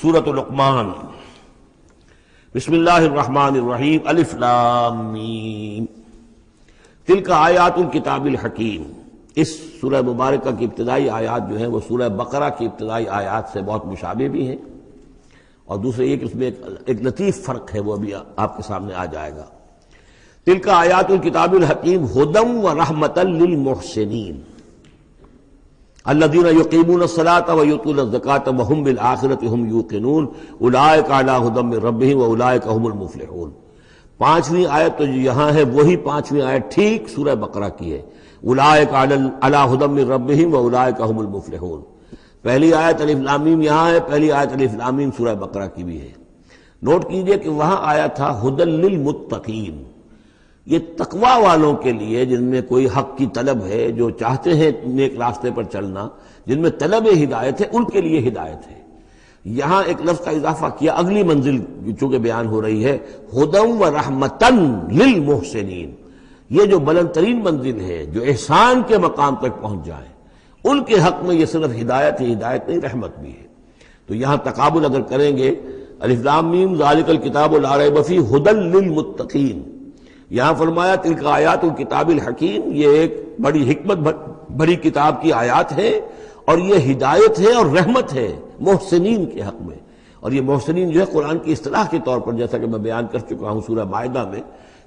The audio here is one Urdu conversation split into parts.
سورۃ لقمان۔ بسم اللہ الرحمن الرحیم۔ الف لام میم۔ تلک آیات الکتاب الحکیم۔ اس سورہ مبارکہ کی ابتدائی آیات جو ہیں وہ سورہ بقرہ کی ابتدائی آیات سے بہت مشابہ بھی ہیں، اور دوسرے یہ کہ اس میں ایک لطیف فرق ہے، وہ ابھی آپ کے سامنے آ جائے گا۔ تلک آیات الکتاب الحکیم ھدی ورحمۃ للمحسنین الذین یقیمون الصلاۃ ویؤتون الزکاۃ وہم بالآخرۃ ہم یوقنون اولئک علی ھدی من ربہم واولئک هم المفلحون۔ پانچویں آیت تو یہاں ہے وہی پانچویں آیت ٹھیک سورہ بقرہ کی ہے، اولئک علی ھدی من ربہم واولئک هم المفلحون۔ پہلی آیت الف لام میم یہاں ہے، پہلی آیت الف لام میم سورہ بقرہ کی بھی ہے۔ نوٹ کیجئے کہ وہاں آیا تھا ھدی للمتقین، یہ تقوی والوں کے لیے جن میں کوئی حق کی طلب ہے، جو چاہتے ہیں نیک راستے پر چلنا، جن میں طلب ہدایت ہے، ان کے لیے ہدایت ہے۔ یہاں ایک لفظ کا اضافہ کیا، اگلی منزل چونکہ بیان ہو رہی ہے، ھدی ورحمۃ للمحسنین، یہ جو بلند ترین منزل ہے، جو احسان کے مقام تک پہنچ جائیں، ان کے حق میں یہ صرف ہدایت ہی ہدایت نہیں، رحمت بھی ہے۔ تو یہاں تقابل اگر کریں گے، الف لام میم ذالک الکتاب لا ریب فیہ ھدی للمتقین، یہاں فرمایا تلک آیات الکتاب الحکیم، یہ ایک بڑی حکمت بڑی کتاب کی آیات ہے، اور یہ ہدایت ہے اور رحمت ہے محسنین کے حق میں۔ اور یہ محسنین جو ہے قرآن کی اصطلاح کے طور پر، جیسا کہ میں بیان کر چکا ہوں سورہ مائدہ میں،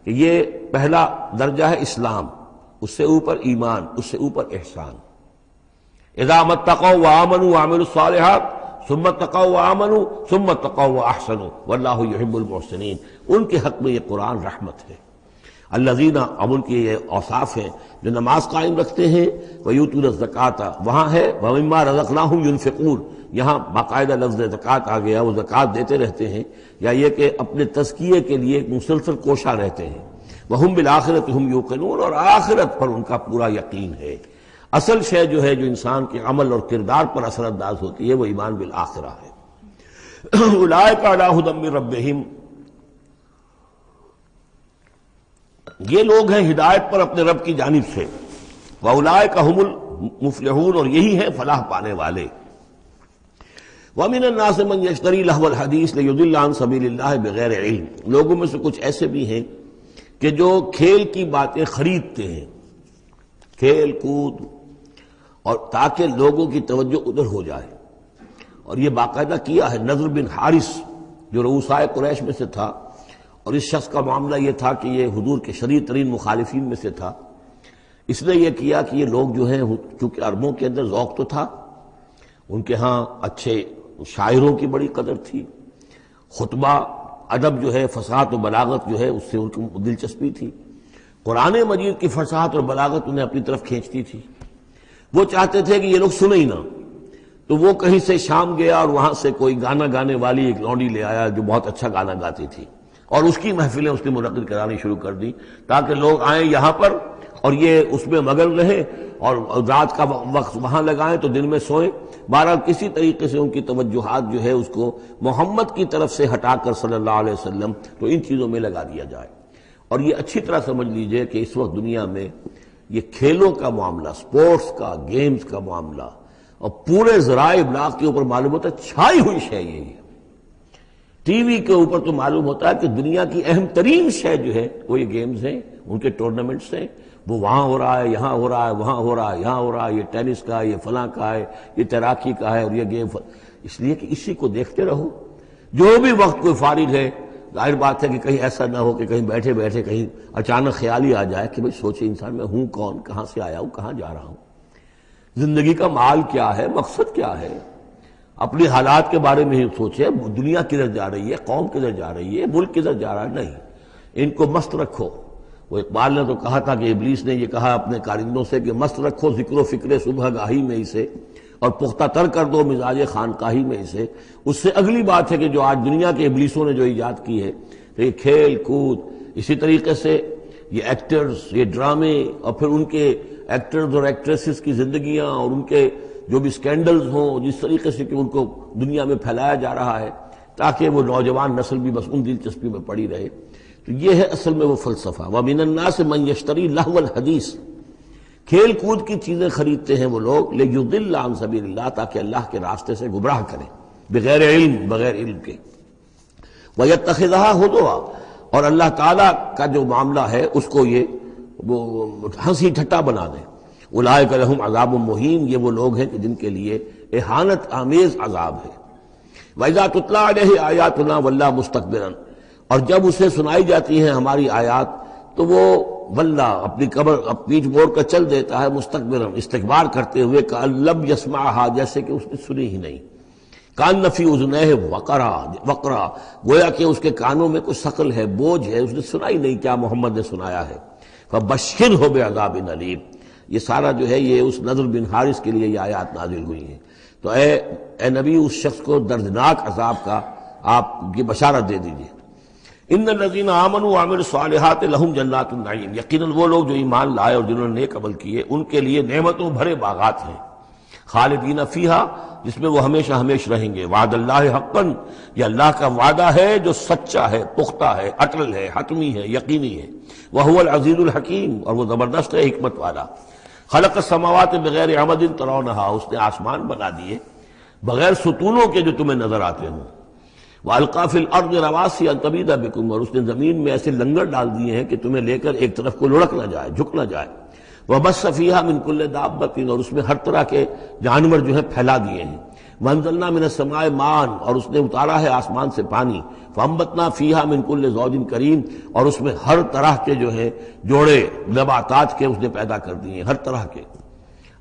کہ یہ پہلا درجہ ہے اسلام، اس سے اوپر ایمان، اس سے اوپر احسان۔ اذا اتقوا وآمنوا وعملوا الصالحات ثم اتقوا وآمنوا ثم اتقوا واحسنوا واللہ یحب المحسنین، ان کے حق میں یہ قرآن رحمت ہے۔ الذین، اب ان کی یہ اوصاف ہیں جو نماز قائم رکھتے ہیں، ویؤتون الزکاۃ، وہاں ہے ومما رزقناہم ینفقون، یہاں باقاعدہ لفظ زکوٰۃ آ گیا، وہ زکوٰۃ دیتے رہتے ہیں، یا یہ کہ اپنے تزکیے کے لیے مسلسل کوشاں رہتے ہیں۔ وہم بالآخرۃ ہم یوقنون، اور آخرت پر ان کا پورا یقین ہے۔ اصل شے جو ہے جو انسان کے عمل اور کردار پر اثر انداز ہوتی ہے، وہ ایمان بالآخرہ ہے۔ اولئک علی ھدی من ربہم، یہ لوگ ہیں ہدایت پر اپنے رب کی جانب سے، وَأُولَئِكَ هُمُ الْمُفْلِحُونَ، اور یہی ہیں فلاح پانے والے۔ وَمِنَ النَّاسِ مَن يَشْتَرِي لَهْوَ الْحَدِيثِ لِيُضِلَّ عَن سَبِيلِ اللَّهِ بِغَيْرِ عِلْمٍ، لوگوں میں سے کچھ ایسے بھی ہیں کہ جو کھیل کی باتیں خریدتے ہیں، کھیل کود، اور تاکہ لوگوں کی توجہ ادھر ہو جائے۔ اور یہ باقاعدہ کیا ہے نضر بن حارث، جو رؤسائے قریش میں سے تھا، اور اس شخص کا معاملہ یہ تھا کہ یہ حضور کے شدید ترین مخالفین میں سے تھا۔ اس نے یہ کیا کہ یہ لوگ جو ہیں، چونکہ عربوں کے اندر ذوق تو تھا، ان کے ہاں اچھے شاعروں کی بڑی قدر تھی، خطبہ ادب جو ہے، فصاحت و بلاغت جو ہے، اس سے ان کو دلچسپی تھی، قرآن مجید کی فصاحت اور بلاغت انہیں اپنی طرف کھینچتی تھی۔ وہ چاہتے تھے کہ یہ لوگ سنیں ہی نہ، تو وہ کہیں سے شام گیا اور وہاں سے کوئی گانا گانے والی ایک لونڈی لے آیا جو بہت اچھا گانا گاتی تھی، اور اس کی محفلیں اس نے منعقد کرانی شروع کر دی، تاکہ لوگ آئیں یہاں پر اور یہ اس میں مگن رہیں، اور رات کا وقت وہاں لگائیں تو دن میں سوئیں۔ بہرحال کسی طریقے سے ان کی توجہات جو ہے اس کو محمد کی طرف سے ہٹا کر صلی اللہ علیہ وسلم تو ان چیزوں میں لگا دیا جائے۔ اور یہ اچھی طرح سمجھ لیجئے کہ اس وقت دنیا میں یہ کھیلوں کا معاملہ، سپورٹس کا، گیمز کا معاملہ، اور پورے ذرائع ابلاغ کے اوپر معلوم ہوتا ہے چھائی ہوئی شے یہی ہے۔ ٹی وی کے اوپر تو معلوم ہوتا ہے کہ دنیا کی اہم ترین شے جو ہے وہ یہ گیمز ہیں، ان کے ٹورنامنٹس ہیں، وہ وہاں ہو رہا ہے، یہاں ہو رہا ہے، وہاں ہو رہا ہے، یہاں ہو رہا ہے، یہ ٹینس کا ہے، یہ فلاں کا ہے، یہ تیراکی کا ہے، اور یہ گیم، اس لیے کہ اسی کو دیکھتے رہو۔ جو بھی وقت کوئی فارغ ہے، ظاہر بات ہے کہ کہیں ایسا نہ ہو کہ کہیں بیٹھے بیٹھے کہیں اچانک خیال ہی آ جائے کہ بھئی سوچے انسان میں ہوں کون، کہاں سے آیا ہوں، کہاں جا رہا ہوں، زندگی کا مال کیا ہے، مقصد کیا ہے، اپنی حالات کے بارے میں ہی سوچے، دنیا کدھر جا رہی ہے، قوم کدھر جا رہی ہے، ملک کدھر جا رہا ہے، نہیں، ان کو مست رکھو۔ وہ اقبال نے تو کہا تھا کہ ابلیس نے یہ کہا اپنے کارندوں سے کہ مست رکھو ذکر و فکر صبح گاہی میں اسے، اور پختہ تر کر دو مزاج خانقاہی میں اسے۔ اس سے اگلی بات ہے کہ جو آج دنیا کے ابلیسوں نے جو ایجاد کی ہے، یہ کھیل کود، اسی طریقے سے یہ ایکٹرز، یہ ڈرامے، اور پھر ان کے ایکٹرز اور ایکٹریسز کی زندگیاں، اور ان کے جو بھی سکینڈلز ہوں، جس طریقے سے کہ ان کو دنیا میں پھیلایا جا رہا ہے تاکہ وہ نوجوان نسل بھی بس ان دلچسپی میں پڑی رہے، تو یہ ہے اصل میں وہ فلسفہ۔ وَمِنَ النَّاسِ مَن يَشْتَرِي لَهْوَ الْحَدِيثِ، کھیل کود کی چیزیں خریدتے ہیں وہ لوگ، لِيُضِلَّ عَن سَبِيلِ اللَّهِ، تاکہ اللہ کے راستے سے گمراہ کریں۔ بغیر علم، بغیر علم کے. وَيَتَّخِذَهَا هُزُوًا، اور اللہ تعالیٰ کا جو معاملہ ہے اس کو یہ وہ ہنسی ٹھٹا بنا دیں. اولئک لہم عذاب مہین، یہ وہ لوگ ہیں کہ جن کے لیے اہانت آمیز عذاب ہے. وَإِذَا تُتْلَىٰ عَلَيْهِ آیاتنا وَلَّىٰ مُسْتَكْبِرًا، اور جب اسے سنائی جاتی ہیں ہماری آیات تو وہ ولّا اپنی قبر پیٹھ موڑ کر چل دیتا ہے، مستکبرن استکبار کرتے ہوئے، کأن لم یسمعها، جیسے کہ اس نے سنی ہی نہیں. کان فی اذنیہ وقرا، گویا کہ اس کے کانوں میں کچھ ثقل ہے، بوجھ ہے، اس نے سنا ہی نہیں کیا محمد نے سنایا ہے. فبشرہ بعذاب علیم، یہ سارا جو ہے یہ اس نضر بن حارث کے لیے یہ آیات نازل ہوئی ہیں. تو اے نبی اس شخص کو دردناک عذاب کا آپ کی بشارت دے دیجیے. ان الذین آمنوا وعملوا الصالحات لہم جنات النعیم، یقیناً وہ لوگ جو ایمان لائے اور جنہوں نے نیک عمل کیے ان کے لیے نعمتوں بھرے باغات ہیں. خالدین فیہا، جس میں وہ ہمیشہ ہمیش رہیں گے. وعد اللہ حقا، یہ اللہ کا وعدہ ہے جو سچا ہے، پختہ ہے، اٹل ہے، حتمی ہے، یقینی ہے. وہو العزیز الحکیم، اور وہ زبردست ہے، حکمت والا. خلق السماوات بغیر عمد ترونہا، اس نے آسمان بنا دیے بغیر ستونوں کے جو تمہیں نظر آتے ہوں. وَأَلْقَىٰ فِي الْأَرْضِ رَوَاسِيَ أَن تَمِيدَ بِكُمْ، اور اس نے زمین میں ایسے لنگر ڈال دیے ہیں کہ تمہیں لے کر ایک طرف کو لڑک نہ جائے، جھک نہ جائے. وَبَثَّ فِيهَا مِن كُلِّ دَابَّةٍ، اور اس میں ہر طرح کے جانور جو ہے پھیلا دیے ہیں. وَأَنزَلْنَا مِنَ السَّمَاءِ مَاءً، اور اس نے اتارا ہے آسمان سے پانی. فَأَنبَتْنَا فِيهَا مِن كُلِّ زَوْجٍ كَرِيمٍ، اور اس میں ہر طرح کے جو ہے جوڑے نباتات کے اس نے پیدا کر دیے ہیں، ہر طرح کے.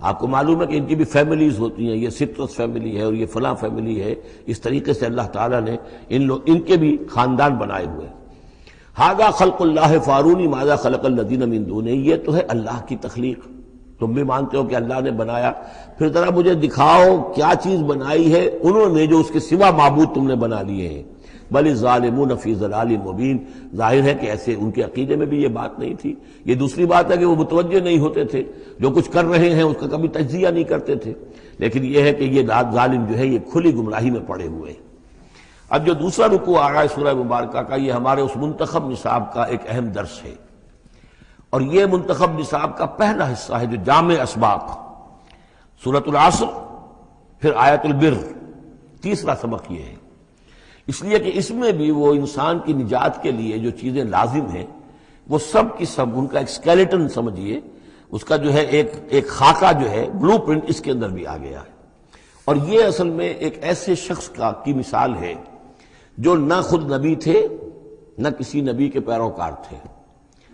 آپ کو معلوم ہے کہ ان کی بھی فیملیز ہوتی ہیں، یہ سٹرس فیملی ہے اور یہ فلاں فیملی ہے. اس طریقے سے اللہ تعالیٰ نے ان کے بھی خاندان بنائے ہوئے. ھذا خلق اللہ فارونی ماذا خلق الذین من دونہ، یہ تو ہے اللہ کی تخلیق. تم بھی مانتے ہو کہ اللہ نے بنایا، پھر ذرا مجھے دکھاؤ کیا چیز بنائی ہے انہوں نے جو اس کے سوا معبود تم نے بنا لیے ہیں. بل الظالمون فی ضلال مبین، ظاہر ہے کہ ایسے ان کے عقیدے میں بھی یہ بات نہیں تھی. یہ دوسری بات ہے کہ وہ متوجہ نہیں ہوتے تھے، جو کچھ کر رہے ہیں اس کا کبھی تجزیہ نہیں کرتے تھے. لیکن یہ ہے کہ یہ ظالم جو ہے یہ کھلی گمراہی میں پڑے ہوئے ہیں. اب جو دوسرا رکوع آ رہا ہے سورہ مبارکہ کا، یہ ہمارے اس منتخب نصاب کا ایک اہم درس ہے. اور یہ منتخب نصاب کا پہلا حصہ ہے جو جامع اسباق، سورۃ العصر، پھر آیت البر، تیسرا سبق یہ ہے. اس لیے کہ اس میں بھی وہ انسان کی نجات کے لیے جو چیزیں لازم ہیں وہ سب کی سب ان کا ایک اسکیلیٹن سمجھیے، اس کا جو ہے ایک خاکہ جو ہے، بلو پرنٹ اس کے اندر بھی آ گیا ہے. اور یہ اصل میں ایک ایسے شخص کی مثال ہے جو نہ خود نبی تھے نہ کسی نبی کے پیروکار تھے،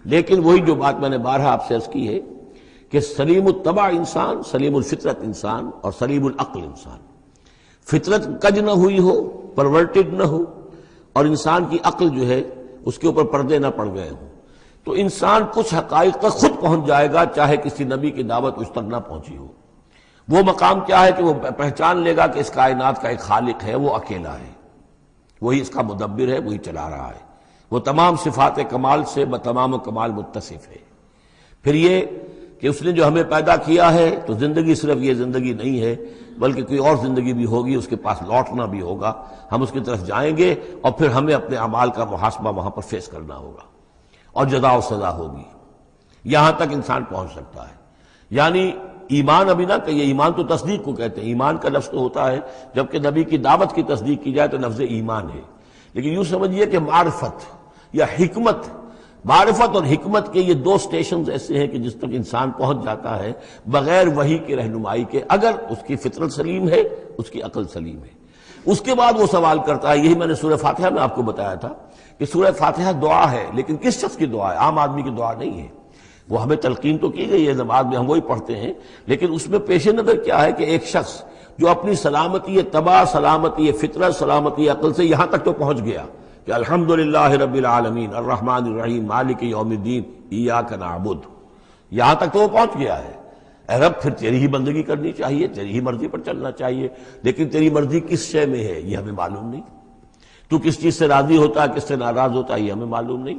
لیکن وہی جو بات میں نے بارہا آپ سے عرض کی ہے کہ سلیم الطبع انسان، سلیم الفطرت انسان اور سلیم العقل انسان. فطرت کج نہ ہوئی ہو، پرورٹڈ نہ ہو، اور انسان کی عقل جو ہے اس کے اوپر پردے نہ پڑ گئے ہوں، تو انسان کچھ حقائق تک خود پہنچ جائے گا چاہے کسی نبی کی دعوت اس تک نہ پہنچی ہو. وہ مقام کیا ہے کہ وہ پہچان لے گا کہ اس کائنات کا ایک خالق ہے، وہ اکیلا ہے، وہی اس کا مدبر ہے، وہی چلا رہا ہے، وہ تمام صفات کمال سے بتمام کمال متصف ہے. پھر یہ کہ اس نے جو ہمیں پیدا کیا ہے تو زندگی صرف یہ زندگی نہیں ہے بلکہ کوئی اور زندگی بھی ہوگی، اس کے پاس لوٹنا بھی ہوگا، ہم اس کی طرف جائیں گے اور پھر ہمیں اپنے اعمال کا محاسبہ وہاں پر فیس کرنا ہوگا اور جزا و سزا ہوگی. یہاں تک انسان پہنچ سکتا ہے. یعنی ایمان ابھی نہ کہیے، ایمان تو تصدیق کو کہتے ہیں. ایمان کا لفظ تو ہوتا ہے جبکہ نبی کی دعوت کی تصدیق کی جائے تو لفظ ایمان ہے. لیکن یوں سمجھیے کہ معرفت یا حکمت، معرفت اور حکمت کے یہ دو سٹیشنز ایسے ہیں کہ جس تک انسان پہنچ جاتا ہے بغیر وحی کی رہنمائی کے، اگر اس کی فطرت سلیم ہے، اس کی عقل سلیم ہے. اس کے بعد وہ سوال کرتا ہے، یہی میں نے سورہ فاتحہ میں آپ کو بتایا تھا کہ سورہ فاتحہ دعا ہے، لیکن کس شخص کی دعا ہے؟ عام آدمی کی دعا نہیں ہے. وہ ہمیں تلقین تو کی گئی ہے، نماز میں ہم وہی پڑھتے ہیں، لیکن اس میں پیش نظر کیا ہے کہ ایک شخص جو اپنی سلامتی طبع، سلامتی فطرت، سلامتی عقل سے یہاں تک تو پہنچ گیا کہ الحمدللہ رب العالمین الرحمن الرحیم مالک یوم الدین ایاک نعبد، یہاں تک تو وہ پہنچ گیا ہے. اے رب پھر تیری ہی بندگی کرنی چاہیے، تیری ہی مرضی پر چلنا چاہیے، لیکن تیری مرضی کس شے میں ہے یہ ہمیں معلوم نہیں. تو کس چیز سے راضی ہوتا ہے، کس سے ناراض ہوتا ہے یہ ہمیں معلوم نہیں.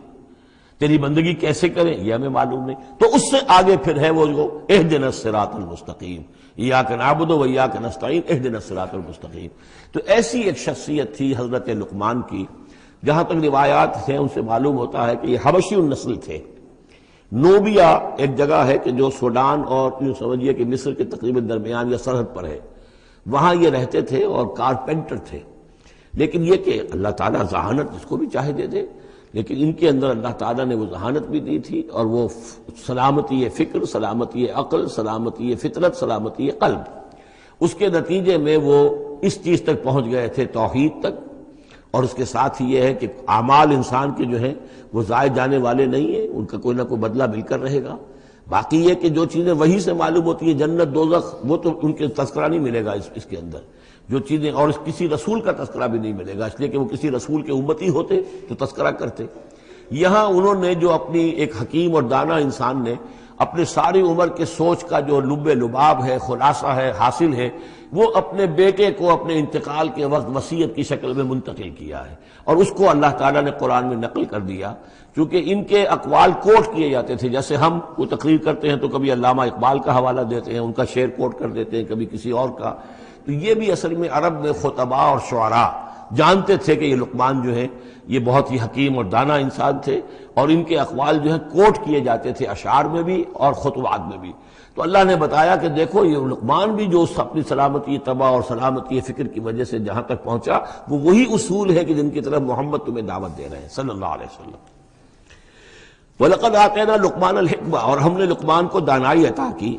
تیری بندگی کیسے کریں یہ ہمیں معلوم نہیں. تو اس سے آگے پھر ہے وہ جو اہدنا الصراط المستقیم ایاک نعبد و ایاک نستعین اہدنا الصراط المستقیم. تو ایسی ایک شخصیت تھی حضرت لقمان کی. جہاں تک روایات ہیں ان سے معلوم ہوتا ہے کہ یہ حبشی النسل تھے. نوبیا ایک جگہ ہے کہ جو سوڈان اور یوں سمجھیے کہ مصر کے تقریباً درمیان یا سرحد پر ہے، وہاں یہ رہتے تھے اور کارپینٹر تھے، لیکن یہ کہ اللہ تعالیٰ ذہانت جس کو بھی چاہے دے دے، لیکن ان کے اندر اللہ تعالیٰ نے وہ ذہانت بھی دی تھی، اور وہ سلامتی فکر، سلامتی عقل، سلامتی فطرت، سلامتی قلب، اس کے نتیجے میں وہ اس چیز تک پہنچ گئے تھے، توحید تک۔ اور اس کے ساتھ ہی یہ ہے کہ اعمال انسان کے جو ہیں وہ ضائع جانے والے نہیں ہیں، ان کا کوئی نہ کوئی بدلہ مل کر رہے گا۔ باقی یہ کہ جو چیزیں وہی سے معلوم ہوتی ہیں، جنت دوزخ، وہ تو ان کے تذکرہ نہیں ملے گا اس کے اندر، جو چیزیں، اور کسی رسول کا تذکرہ بھی نہیں ملے گا، اس لیے کہ وہ کسی رسول کے امتی ہوتے تو تذکرہ کرتے۔ یہاں انہوں نے جو اپنی ایک حکیم اور دانا انسان نے اپنے ساری عمر کے سوچ کا جو لب لباب ہے، خلاصہ ہے، حاصل ہے، وہ اپنے بیٹے کو اپنے انتقال کے وقت وصیت کی شکل میں منتقل کیا ہے، اور اس کو اللہ تعالیٰ نے قرآن میں نقل کر دیا، چونکہ ان کے اقوال کوٹ کیے جاتے تھے۔ جیسے ہم وہ تقریر کرتے ہیں تو کبھی علامہ اقبال کا حوالہ دیتے ہیں، ان کا شعر کوٹ کر دیتے ہیں، کبھی کسی اور کا، تو یہ بھی اصل میں عرب میں خطباء اور شعراء جانتے تھے کہ یہ لقمان جو ہے یہ بہت ہی حکیم اور دانا انسان تھے، اور ان کے اقوال جو ہیں کوٹ کیے جاتے تھے اشعار میں بھی اور خطبات میں بھی۔ تو اللہ نے بتایا کہ دیکھو یہ لقمان بھی جو اپنی سلامتی طبع اور سلامتی فکر کی وجہ سے جہاں تک پہنچا، وہ وہی اصول ہے کہ جن کی طرف محمد تمہیں دعوت دے رہے ہیں صلی اللہ علیہ وسلم۔ وَلَقَدْ آتَيْنَا لُقْمَانَ الْحِكْمَةَ، اور ہم نے لقمان کو دانائی عطا کی۔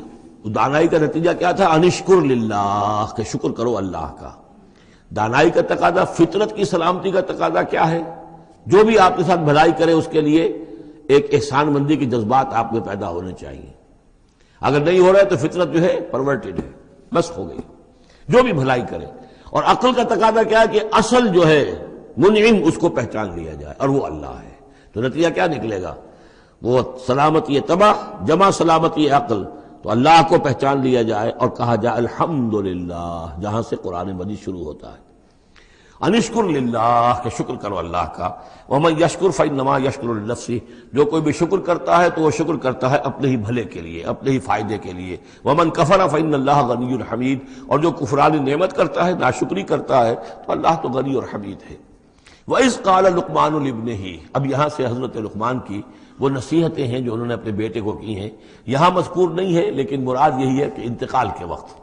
دانائی کا نتیجہ کیا تھا؟ انشکر للہ، کہ شکر کرو اللہ کا۔ دانائی کا تقاضا، فطرت کی سلامتی کا تقاضا کیا ہے؟ جو بھی آپ کے ساتھ بھلائی کرے اس کے لیے ایک احسان مندی کے جذبات آپ میں پیدا ہونے چاہیے۔ اگر نہیں ہو رہا ہے تو فطرت جو ہے پرورٹڈ ہے، بس ہو گئی، جو بھی بھلائی کرے۔ اور عقل کا تقاضا کیا ہے کہ اصل جو ہے منعم اس کو پہچان لیا جائے، اور وہ اللہ ہے۔ تو نتیجہ کیا نکلے گا؟ وہ سلامتی طبع جمع سلامتی عقل، تو اللہ کو پہچان لیا جائے اور کہا جائے الحمدللہ، جہاں سے قرآن مجید شروع ہوتا ہے۔ انشکر للہ، کہ شکر کرو اللہ کا۔ ومن یشکر فانما یشکر لنفسہ، جو کوئی بھی شکر کرتا ہے تو وہ شکر کرتا ہے اپنے ہی بھلے کے لیے، اپنے ہی فائدے کے لیے۔ ومن کفر فان اللہ غنی حمید، اور جو کفران نعمت کرتا ہے، ناشکری کرتا ہے، تو اللہ تو غنی اور حمید ہے۔ وَإِذْ قَالَ لُقْمَانُ لِابْنِهِ، اب یہاں سے حضرت لقمان کی وہ نصیحتیں ہیں جو انہوں نے اپنے بیٹے کو کی ہیں، یہاں مذکور نہیں ہے، لیکن مراد یہی ہے کہ انتقال کے وقت،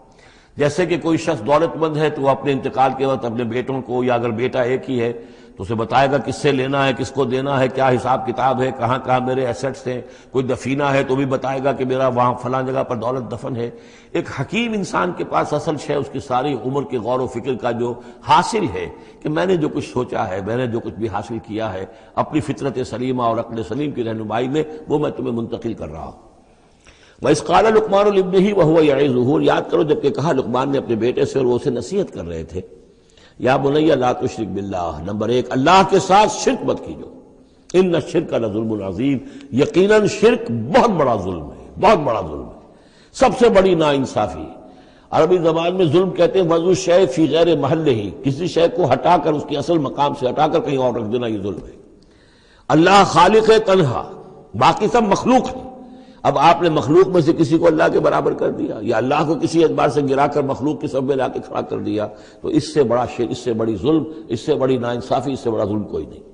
جیسے کہ کوئی شخص دولت مند ہے تو وہ اپنے انتقال کے وقت اپنے بیٹوں کو، یا اگر بیٹا ایک ہی ہے تو اسے بتائے گا کس سے لینا ہے، کس کو دینا ہے، کیا حساب کتاب ہے، کہاں کہاں میرے ایسٹس ہیں۔ کوئی دفینہ ہے تو بھی بتائے گا کہ میرا وہاں فلاں جگہ پر دولت دفن ہے۔ ایک حکیم انسان کے پاس اصل شے اس کی ساری عمر کے غور و فکر کا جو حاصل ہے کہ میں نے جو کچھ سوچا ہے، میں نے جو کچھ بھی حاصل کیا ہے اپنی فطرت سلیمہ اور عقل سلیم کی رہنمائی میں، وہ میں تمہیں منتقل کر رہا ہوں۔ وَإِذْ قَالَ لُقْمَانُ لِابْنِهِ وَهُوَ يَعِظُهُ، یاد کرو جب کہ کہا لقمان نے اپنے بیٹے سے اور وہ اسے نصیحت کر رہے تھے، یا بنی لا تشرک باللہ، نمبر ایک اللہ کے ساتھ شرک مت کیجو، ان الشرک لظلم عظیم، یقیناً شرک بہت بڑا ظلم ہے، بہت بڑا ظلم ہے، سب سے بڑی ناانصافی۔ عربی زبان میں ظلم کہتے ہیں وضع الشیء فی غیر محلہ، کسی شے کو ہٹا کر اس کے اصل مقام سے ہٹا کر کہیں اور رکھ دینا، یہ ظلم ہے۔ اللہ خالق ہے تنہا، باقی سب مخلوق ہیں، اب آپ نے مخلوق میں سے کسی کو اللہ کے برابر کر دیا، یا اللہ کو کسی اعتبار سے گرا کر مخلوق کی سب میں لا کے کھڑا کر دیا، تو اس سے بڑا شرک، اس سے بڑی ظلم، اس سے بڑی ناانصافی، اس سے بڑا ظلم کوئی نہیں۔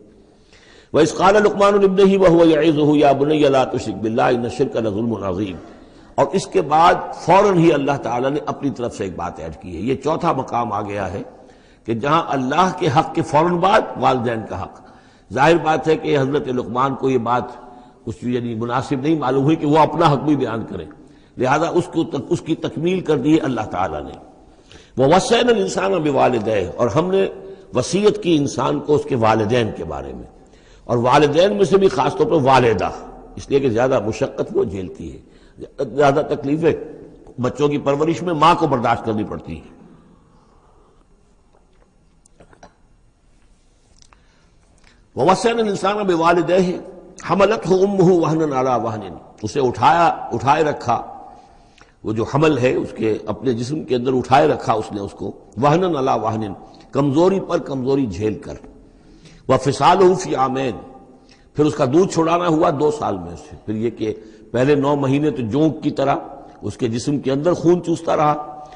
وَإِذْ قَالَ لُقْمَانُ لِابْنِهِ وَهُوَ يَعِظُهُ يَا بُنَيَّ لَا تُشْرِكْ بِاللَّهِ إِنَّ الشِّرْكَ لَظُلْمٌ عَظِيمٌ۔ اور اس کے بعد فوراً ہی اللہ تعالیٰ نے اپنی طرف سے ایک بات ایڈ کی ہے، یہ چوتھا مقام آ گیا ہے کہ جہاں اللہ کے حق کے فوراً بعد والدین کا حق۔ ظاہر بات ہے کہ حضرت لقمان کو یہ بات اس یعنی مناسب نہیں معلوم ہوئی کہ وہ اپنا حق بھی بیان کرے، لہذا اس کی تکمیل کر دی ہے اللہ تعالیٰ نے۔ وَوَصَّيْنَا الْإِنسَانَ بِوَالِدَيْهِ، اور ہم نے وصیت کی انسان کو اس کے والدین کے بارے میں، اور والدین میں سے بھی خاص طور پر والدہ، اس لیے کہ زیادہ مشقت وہ جھیلتی ہے، زیادہ تکلیفیں بچوں کی پرورش میں ماں کو برداشت کرنی پڑتی ہیں۔ وَوَصَّيْنَا الْإِنسَانَ بِوَالِدَيْهِ حملته امه وهنا على وهن، اسے اٹھائے رکھا، وہ جو حمل ہے اس کے اپنے جسم کے اندر اٹھائے رکھا اس نے اس کو، وهنا على وهن، کمزوری پر کمزوری جھیل کر، وفصاله في عامين، پھر اس کا دودھ چھڑانا ہوا 2 سال میں سے، پھر یہ کہ پہلے 9 مہینے تو جونک کی طرح اس کے جسم کے اندر خون چوستا رہا،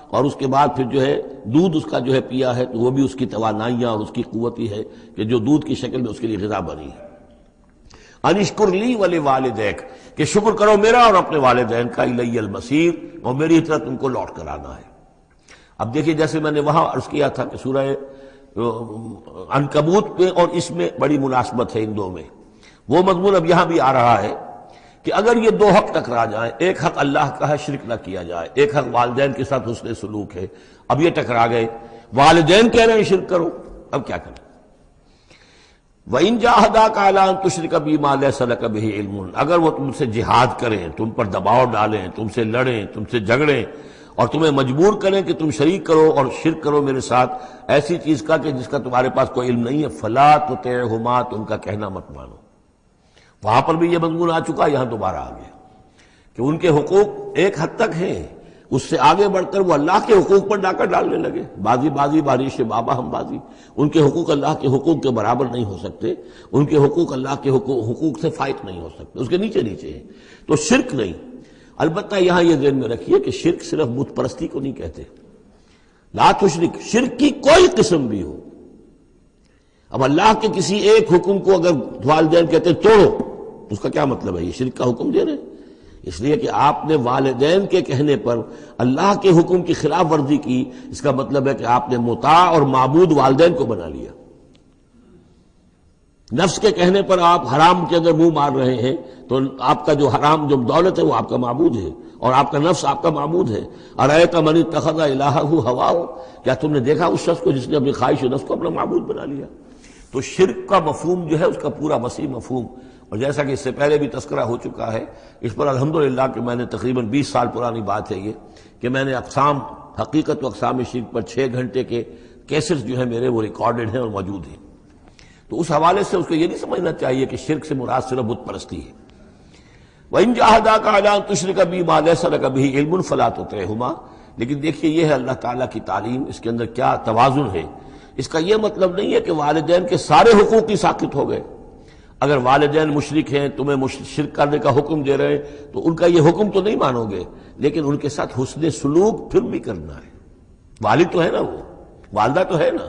اور اس کے بعد پھر جو ہے دودھ اس کا جو ہے پیا ہے، تو وہ بھی اس کی توانائیاں اور اس کی قوت ہی ہے کہ جو دودھ کی شکل میں اس کے لیے غذا بنی ہے۔ انشکر لی ولوالدیک، کہ شکر کرو میرا اور اپنے والدین کا، الی المصیر، اور میری طرف تم کو لوٹ کر آنا ہے۔ اب دیکھیے جیسے میں نے وہاں عرض کیا تھا کہ سورہ عنکبوت میں اور اس میں بڑی مناسبت ہے ان دو میں، وہ مضمون اب یہاں بھی آ رہا ہے کہ اگر یہ دو حق ٹکرا جائیں، ایک حق اللہ کا ہے شرک نہ کیا جائے، ایک حق والدین کے ساتھ حسن سلوک ہے، اب یہ ٹکرا گئے، والدین کہہ رہے ہیں شرک کرو، اب کیا کریں؟ وَإِن جَاهَدَاكَ عَلَىٰ أَن تُشْرِكَ بِي مَا لَيْسَ لَكَ بِهِ عِلْمٌ، اگر وہ تم سے جہاد کریں، تم پر دباؤ ڈالیں، تم سے لڑیں، تم سے جھگڑیں اور تمہیں مجبور کریں کہ تم شریک کرو اور شرک کرو میرے ساتھ ایسی چیز کا کہ جس کا تمہارے پاس کوئی علم نہیں ہے، فَلَا تُطِعْهُمَا، تو ان کا کہنا مت مانو۔ وہاں پر بھی یہ مضمون آ چکا، یہاں دوبارہ آ گیا کہ ان کے حقوق ایک حد تک ہیں، اس سے آگے بڑھ کر وہ اللہ کے حقوق پر ڈاکہ ڈالنے لگے، بازی بازی بارش بابا ہم بازی، ان کے حقوق اللہ کے حقوق کے برابر نہیں ہو سکتے، ان کے حقوق اللہ کے حقوق سے فائق نہیں ہو سکتے، اس کے نیچے نیچے ہیں۔ تو شرک نہیں، البتہ یہاں یہ ذہن میں رکھیے کہ شرک صرف بت پرستی کو نہیں کہتے، لا تشرک، شرک کی کوئی قسم بھی ہو۔ اب اللہ کے کسی ایک حکم کو اگر والدین کہتے ہیں توڑو، اس کا کیا مطلب ہے؟ یہ شرک کا حکم دے رہے ہیں، اس لیے کہ آپ نے والدین کے کہنے پر اللہ کے حکم کی خلاف ورزی کی، اس کا مطلب ہے کہ آپ نے مطاع اور معبود والدین کو بنا لیا۔ نفس کے کہنے پر آپ حرام کے اندر منہ مار رہے ہیں تو آپ کا جو حرام جو دولت ہے وہ آپ کا معبود ہے اور آپ کا نفس آپ کا معبود ہے۔ ارأیت من اتخذ الہہ ہواہ، کیا تم نے دیکھا اس شخص کو جس نے اپنی خواہش نفس کو اپنا معبود بنا لیا؟ تو شرک کا مفہوم جو ہے اس کا پورا وسیع مفہوم، اور جیسا کہ اس سے پہلے بھی تذکرہ ہو چکا ہے، اس پر الحمدللہ کہ میں نے تقریباً 20 سال پرانی بات ہے یہ کہ میں نے اقسام حقیقت و اقسام شرک پر 6 گھنٹے کے کیسٹس جو ہیں میرے وہ ریکارڈڈ ہیں اور موجود ہیں۔ تو اس حوالے سے اس کو یہ نہیں سمجھنا چاہیے کہ شرک سے مراد صرف بت پرستی ہے۔ وَإِن جَاهَدَاكَ عَلَىٰ أَن تُشْرِكَ بِي مَا لَيْسَ لَكَ بِهِ عِلْمٌ فَلَا تُطِعْهُمَا، لیکن دیکھیے یہ ہے اللہ تعالیٰ کی تعلیم، اس کے اندر کیا توازن ہے۔ اس کا یہ مطلب نہیں ہے کہ والدین کے سارے حقوق ہی ساقط ہو گئے۔ اگر والدین مشرک ہیں، تمہیں شرک کرنے کا حکم دے رہے ہیں تو ان کا یہ حکم تو نہیں مانو گے، لیکن ان کے ساتھ حسن سلوک پھر بھی کرنا ہے۔ والد تو ہے نا، وہ والدہ تو ہے نا۔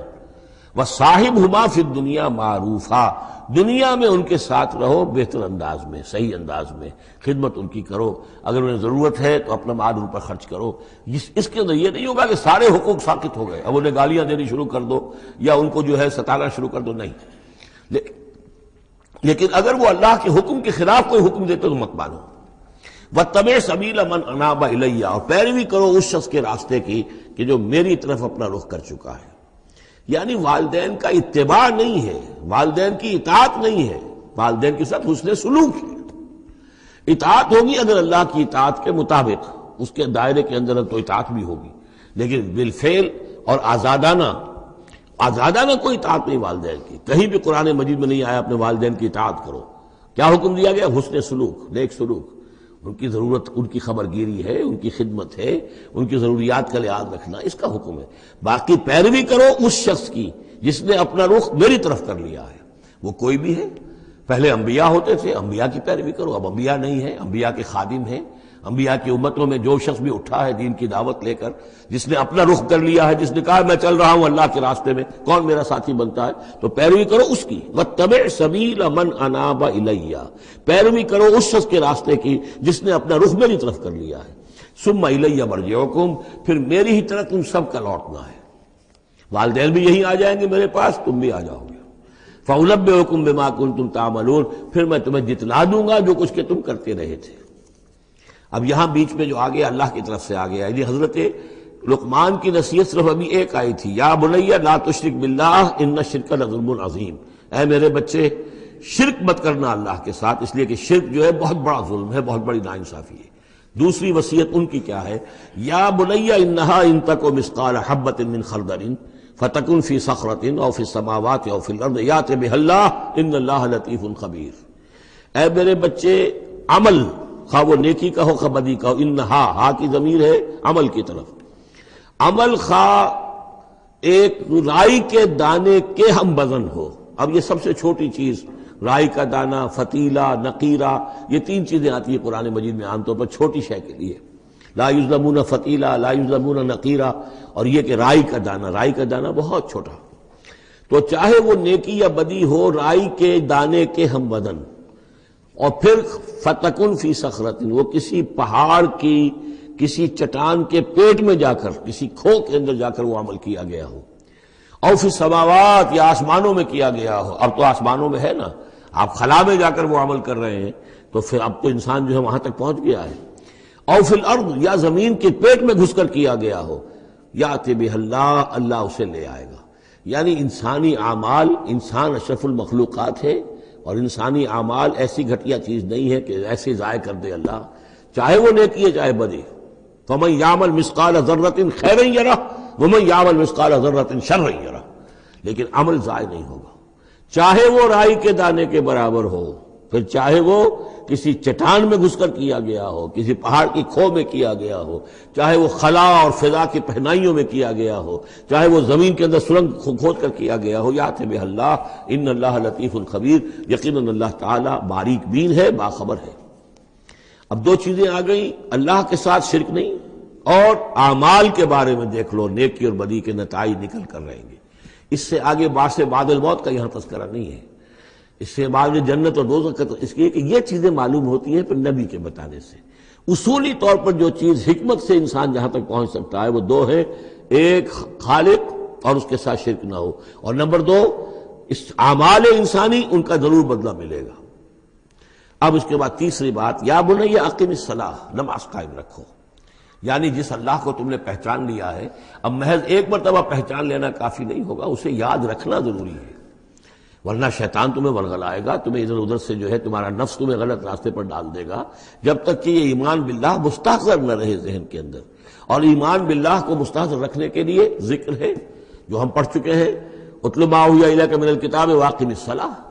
وَصَاحِبْهُمَا فِي الدُّنْيَا مَعْرُوفًا، دنیا میں ان کے ساتھ رہو بہتر انداز میں، صحیح انداز میں خدمت ان کی کرو، اگر انہیں ضرورت ہے تو اپنا مال ان پر خرچ کرو۔ اس کے اندر یہ نہیں ہوگا کہ سارے حقوق ساقط ہو گئے، اب انہیں گالیاں دینی شروع کر دو یا ان کو جو ہے ستانا شروع کر دو، نہیں۔ لیکن اگر وہ اللہ کے حکم کے خلاف کوئی حکم دیتے تو مت مانو۔ وَاتَّبِعْ سَبِيلَ مَنْ أَنَابَ إِلَيَّ، اور پیروی کرو اس شخص کے راستے کی کہ جو میری طرف اپنا رخ کر چکا ہے۔ یعنی والدین کا اتباع نہیں ہے، والدین کی اطاعت نہیں ہے، والدین کے ساتھ حسن سلوک ہے۔ اطاعت ہوگی اگر اللہ کی اطاعت کے مطابق، اس کے دائرے کے اندر تو اطاعت بھی ہوگی، لیکن بالفعل اور آزادانہ کوئی اطاعت نہیں والدین کی۔ کہیں بھی قرآن مجید میں نہیں آیا اپنے والدین کی اطاعت کرو۔ کیا حکم دیا گیا؟ حسن سلوک، نیک سلوک، ان کی ضرورت، ان کی خبر گیری ہے، ان کی خدمت ہے، ان کی ضروریات کا لحاظ رکھنا، اس کا حکم ہے۔ باقی پیروی کرو اس شخص کی جس نے اپنا رخ میری طرف کر لیا ہے، وہ کوئی بھی ہے۔ پہلے انبیاء ہوتے تھے، انبیاء کی پیروی کرو، اب انبیاء نہیں ہیں، انبیاء کے خادم ہیں۔ انبیاء کی امتوں میں جو شخص بھی اٹھا ہے دین کی دعوت لے کر، جس نے اپنا رخ کر لیا ہے، جس نے کہا میں چل رہا ہوں اللہ کے راستے میں، کون میرا ساتھی بنتا ہے، تو پیروی کرو اس کی۔ وَاتَّبِعْ سَبِيلَ مَنْ أَنَابَ إِلَيَّ، پیروی کرو اس شخص کے راستے کی جس نے اپنا رخ میری طرف کر لیا ہے۔ ثُمَّ إِلَيَّ مَرْجِعُكُمْ، پھر میری ہی طرف تم سب کا لوٹنا ہے۔ والدین بھی یہیں آ جائیں گے میرے پاس، تم بھی آ جاؤ گے۔ فَأُنَبِّئُكُم بِمَا كُنتُمْ تَعْمَلُونَ، پھر میں تمہیں جتلا دوں گا جو کچھ کہ تم کرتے رہے تھے۔ اب یہاں بیچ میں جو آ گیا اللہ کی طرف سے آ گیا، یعنی حضرت لقمان کی نصیحت صرف ابھی ایک آئی تھی، یا بنی لا تشرک باللہ ان الشرک لظلم عظیم، اے میرے بچے شرک مت کرنا اللہ کے ساتھ، اس لیے کہ شرک جو ہے بہت بڑا ظلم ہے، بہت بڑی ناانصافی ہے۔ دوسری وصیت ان کی کیا ہے؟ یا بنی انہا ان تک مثقال حبۃ من خردل فتکن فی صخرۃ او فی السماوات او فی الارض یأت بها اللہ ان اللہ لطیف خبیر، اے میرے بچے عمل، خواہ وہ نیکی کا ہو خواہ بدی کا ہو، انہا، ہا کی ضمیر ہے عمل کی طرف، عمل خواہ ایک رائی کے دانے کے ہم وزن ہو۔ اب یہ سب سے چھوٹی چیز، رائی کا دانہ، فتیلہ، نقیرہ، یہ 3 چیزیں آتی ہیں قرآن مجید میں عام طور پر چھوٹی شے کے لیے، لا یظلمون فتیلہ، لا یظلمون نقیرہ، اور یہ کہ رائی کا دانہ بہت چھوٹا۔ تو چاہے وہ نیکی یا بدی ہو، رائی کے دانے کے ہم وزن، اور پھر فتکن فی صخرۃ، وہ کسی پہاڑ کسی چٹان کے پیٹ میں جا کر، کسی کھو کے اندر جا کر وہ عمل کیا گیا ہو، اور فی السماوات یا آسمانوں میں کیا گیا ہو۔ اب تو آسمانوں میں ہے نا، آپ خلا میں جا کر وہ عمل کر رہے ہیں، تو پھر اب تو انسان جو ہے وہاں تک پہنچ گیا ہے۔ اور فی الارض، یا زمین کے پیٹ میں گھس کر کیا گیا ہو، یاتی بہ اللہ، اللہ اسے لے آئے گا۔ یعنی انسانی اعمال، انسان اشرف المخلوقات ہے، اور انسانی اعمال ایسی گھٹیا چیز نہیں ہے کہ ایسے ضائع کر دے اللہ، چاہے وہ نیکی ہے چاہے بدی۔ فمن یعمل مثقال ذرۃ خیرا یرہ ومن یعمل مثقال ذرۃ شرا یرہ، لیکن عمل ضائع نہیں ہوگا، چاہے وہ رائی کے دانے کے برابر ہو، پھر چاہے وہ کسی چٹان میں گھس کر کیا گیا ہو، کسی پہاڑ کی کھو میں کیا گیا ہو، چاہے وہ خلا اور فضا کی پہنائیوں میں کیا گیا ہو، چاہے وہ زمین کے اندر سرنگ کھود کر کیا گیا ہو، یات بہ اللہ ان اللہ لطیف خبیر، یقیناً اللہ تعالیٰ باریک بین ہے، باخبر ہے۔ اب دو چیزیں آ گئیں، اللہ کے ساتھ شرک نہیں، اور اعمال کے بارے میں دیکھ لو، نیکی اور بدی کے نتائج نکل کر رہیں گے۔ اس سے آگے بعث بعد الموت کا یہاں تذکرہ نہیں ہے، اس سے بعد جنت اور دوزخ کا، اس لیے کہ یہ چیزیں معلوم ہوتی ہیں پھر نبی کے بتانے سے۔ اصولی طور پر جو چیز حکمت سے انسان جہاں تک پہنچ سکتا ہے وہ دو ہے، ایک خالق اور اس کے ساتھ شرک نہ ہو، اور نمبر دو اس اعمال انسانی ان کا ضرور بدلہ ملے گا۔ اب اس کے بعد تیسری بات، یا بنی اقم الصلاۃ، نماز قائم رکھو۔ یعنی جس اللہ کو تم نے پہچان لیا ہے، اب محض ایک مرتبہ پہچان لینا کافی نہیں ہوگا، اسے یاد رکھنا ضروری ہے، ورنہ شیطان تمہیں ورغلائے گا، تمہیں ادھر ادھر سے جو ہے تمہارا نفس تمہیں غلط راستے پر ڈال دے گا، جب تک کہ یہ ایمان باللہ مستحضر نہ رہے ذہن کے اندر۔ اور ایمان باللہ کو مستحضر رکھنے کے لیے ذکر ہے جو ہم پڑھ چکے ہیں، اتل ما اوحی الیک من الکتاب واقم الصلاۃ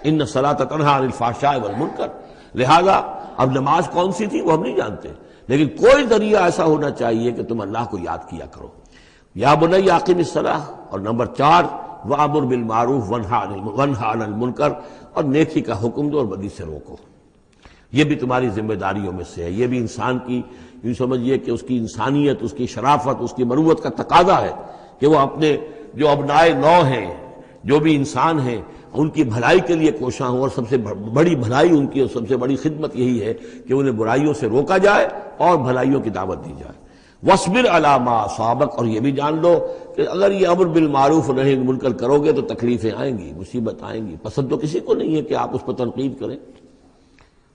ان الصلاۃ تنہی عن الفحشاء والمنکر۔ لہذا اب نماز کون سی تھی وہ ہم نہیں جانتے، لیکن کوئی ذریعہ ایسا ہونا چاہیے کہ تم اللہ کو یاد کیا کرو۔ یا بنی اقم الصلاۃ، اور نمبر 4 وَأَمُرْ بِالْمَعْرُوفِ وَانْهَ عَنِ الْمُنْکَرِ، اور نیکی کا حکم دو اور بدی سے روکو۔ یہ بھی تمہاری ذمہ داریوں میں سے ہے، یہ بھی انسان کی، یوں سمجھیے کہ اس کی انسانیت، اس کی شرافت، اس کی مروت کا تقاضا ہے کہ وہ اپنے جو ابنائے نو ہیں، جو بھی انسان ہیں، ان کی بھلائی کے لیے کوشاں ہوں، اور سب سے بڑی بھلائی ان کی اور سب سے بڑی خدمت یہی ہے کہ انہیں برائیوں سے روکا جائے اور بھلائیوں کی دعوت دی جائے۔ وَاصْبِرْ عَلَىٰ مَا أَصَابَكَ، اور یہ بھی جان لو کہ اگر یہ امر بالمعروف و نہی عن المنکر کرو گے تو تکلیفیں آئیں گی، مصیبت آئیں گی۔ پسند تو کسی کو نہیں ہے کہ آپ اس پر تنقید کریں۔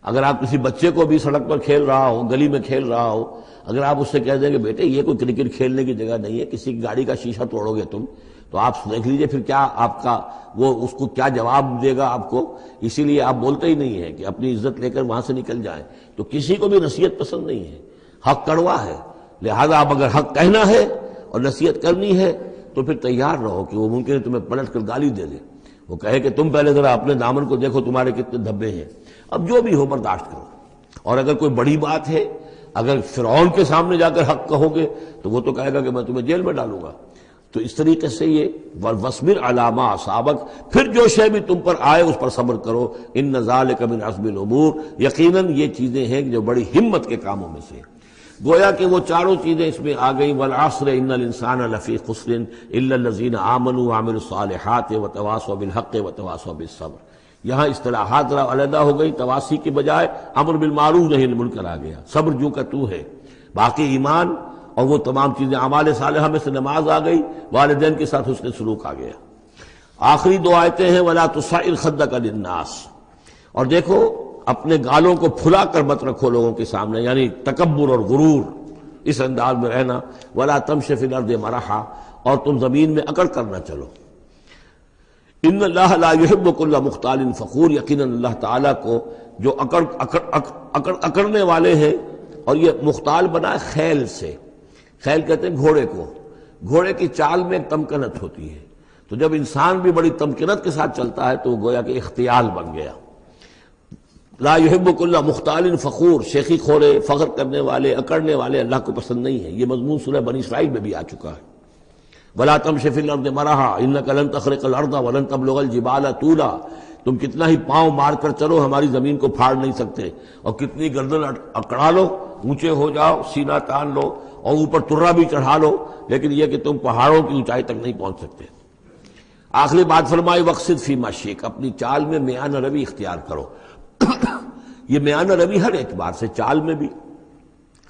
اگر آپ کسی بچے کو بھی سڑک پر کھیل رہا ہو، گلی میں کھیل رہا ہو، اگر آپ اس سے کہہ دیں کہ بیٹے یہ کوئی کرکٹ کھیلنے کی جگہ نہیں ہے، کسی کی گاڑی کا شیشہ توڑو گے تم، تو آپ دیکھ لیجئے پھر کیا آپ کا وہ اس کو کیا جواب دے گا آپ کو۔ اسی لیے آپ بولتے ہی نہیں ہیں کہ اپنی عزت لے کر وہاں سے نکل جائیں۔ تو کسی کو بھی نصیحت پسند نہیں ہے، حق کڑوا ہے، لہذا آپ اگر حق کہنا ہے اور نصیحت کرنی ہے تو پھر تیار رہو کہ وہ ممکن ہے تمہیں پلٹ کر گالی دے دے، وہ کہے کہ تم پہلے ذرا اپنے دامن کو دیکھو تمہارے کتنے دھبے ہیں۔ اب جو بھی ہو برداشت کرو، اور اگر کوئی بڑی بات ہے، اگر فرعون کے سامنے جا کر حق کہو گے تو وہ تو کہے گا کہ میں تمہیں جیل میں ڈالوں گا۔ تو اس طریقے سے یہ وَاصْبِرْ عَلَىٰ مَا أَصَابَكَ، پھر جو شے بھی تم پر آئے اس پر صبر کرو، إِنَّ ذَلِكَ مِنْ عَزْمِ الْأُمُورِ، یقیناً یہ چیزیں ہیں جو بڑی ہمت کے کاموں میں سے۔ گویا کہ وہ چاروں چیزیں اس میں آ گئیں، وَالْعَصْرِ إِنَّ الْإِنسَانَ لَفِي خُسْرٍ إِلَّا الَّذِينَ آمَنُوا وَعَمِلُوا الصَّالِحَاتِ وَتَوَاصَوْا بِالْحَقِّ وَتَوَاصَوْا بِالصَّبْرِ۔ یہاں اصطلاحات ذرا علیحدہ ہو گئی، تواصی کی بجائے امر بالمعروف نہی عن المنکر آ گیا، صبر جو کا تو ہے، باقی ایمان اور وہ تمام چیزیں، اعمال صالحہ میں سے نماز آ گئی، والدین کے ساتھ حسن سلوک آ گیا۔ آخری دو آیتیں ہیں وَلَا تُصَعِّرْ خَدَّكَ لِلنَّاسِ، اور دیکھو اپنے گالوں کو پھلا کر مت رکھو لوگوں کے سامنے، یعنی تکبر اور غرور، اس انداز میں رہنا۔ وَلَا تَمْشِ فِي الْأَرْضِ مَرَحًا، اور تم زمین میں اکڑ کر نہ چلو۔ ان اللہ لا يحب كل مختال فخور، یقیناً اللہ تعالیٰ کو جو اکڑنے والے ہیں، اور یہ مختال بنا ہے خیل سے، خیل کہتے ہیں گھوڑے کو، گھوڑے کی چال میں ایک تمکنت ہوتی ہے، تو جب انسان بھی بڑی تمکنت کے ساتھ چلتا ہے تو وہ گویا کہ اختیال بن گیا۔ لا يحب كل مختال فخور، شیخی خورے، فخر کرنے والے، اکڑنے والے اللہ کو پسند نہیں ہے۔ یہ مضمون سورہ بنی اسرائیل میں بھی آ چکا ہے۔ وَلَا تَمْشِ فِي الْأَرْضِ مَرَحًا إِنَّكَ لَن تَخْرِقَ الْأَرْضَ وَلَن تَبْلُغَ الْجِبَالَ طُولًا، تم کتنا ہی پاؤں مار کر چلو ہماری زمین کو پھاڑ نہیں سکتے، اور کتنی گردن اکڑا لو، اونچے ہو جاؤ، سینہ تان لو اور اوپر ترا بھی چڑھا لو، لیکن یہ کہ تم پہاڑوں کی اونچائی تک نہیں پہنچ سکتے۔ آخری بات فرمائی وَاقْصِدْ فِي مَشْيِكَ، اپنی چال میں میانہ روی اختیار کرو۔ یہ میانہ روی ہر اعتبار سے، چال میں بھی،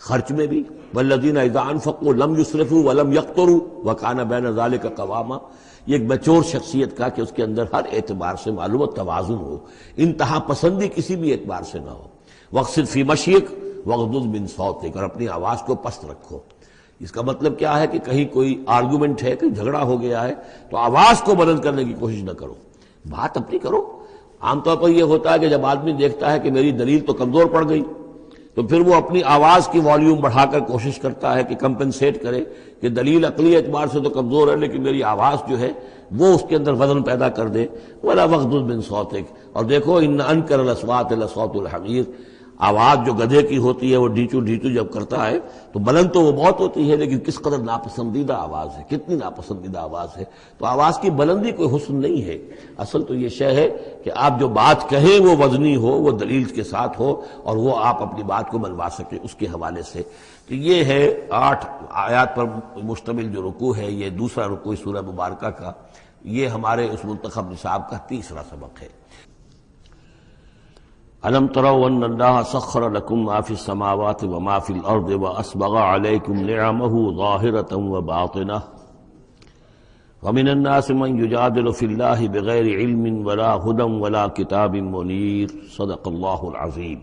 خرچ میں بھی، والذین اذا انفقوا لم یسرفوا ولم یقتروا وکان بین ذلک قواما، یہ ایک میچور شخصیت کا کہ اس کے اندر ہر اعتبار سے معلوم توازن ہو، انتہا پسندی کسی بھی اعتبار سے نہ ہو۔ واقصد فی مشیک واغضض من صوتک، اور اپنی آواز کو پست رکھو۔ اس کا مطلب کیا ہے کہ کہیں کوئی آرگومنٹ ہے، کہ جھگڑا ہو گیا ہے تو آواز کو بلند کرنے کی کوشش نہ کرو، بات اپنی کرو۔ عام طور پر یہ ہوتا ہے کہ جب آدمی دیکھتا ہے کہ میری دلیل تو کمزور پڑ گئی تو پھر وہ اپنی آواز کی والیوم بڑھا کر کوشش کرتا ہے کہ کمپنسیٹ کرے کہ دلیل عقلی اعتبار سے تو کمزور ہے لیکن میری آواز جو ہے وہ اس کے اندر وزن پیدا کر دے۔ وَلَا وَغْضُضْ مِنْ صَوْتِكَ، اور دیکھو ان انکر الأصوات لصوت الحمیر، آواز جو گدھے کی ہوتی ہے وہ ڈھیچو ڈھیچو جب کرتا ہے تو بلند تو وہ بہت ہوتی ہے لیکن کس قدر ناپسندیدہ آواز ہے، کتنی ناپسندیدہ آواز ہے۔ تو آواز کی بلندی کوئی حسن نہیں ہے، اصل تو یہ شے ہے کہ آپ جو بات کہیں وہ وزنی ہو، وہ دلیل کے ساتھ ہو، اور وہ آپ اپنی بات کو منوا سکیں اس کے حوالے سے۔ تو یہ ہے 8 آیات پر مشتمل جو رکوع ہے، یہ دوسرا رکوع سورہ مبارکہ کا، یہ ہمارے اس منتخب نصاب کا تیسرا سبق ہے۔ أَلَمْ تَرَوْا أَنَّ اللَّهَ سَخَّرَ لَكُم مَّا فِي السَّمَاوَاتِ وَمَا فِي الْأَرْضِ وَأَسْبَغَ عَلَيْكُمْ نِعَمَهُ ظَاهِرَةً وَبَاطِنَةً وَمِنَ النَّاسِ مَن يُجَادِلُ فِي اللَّهِ بِغَيْرِ عِلْمٍ وَلَا هُدًى وَلَا كِتَابٍ مُّنِيرٍ صدق اللہ العظیم۔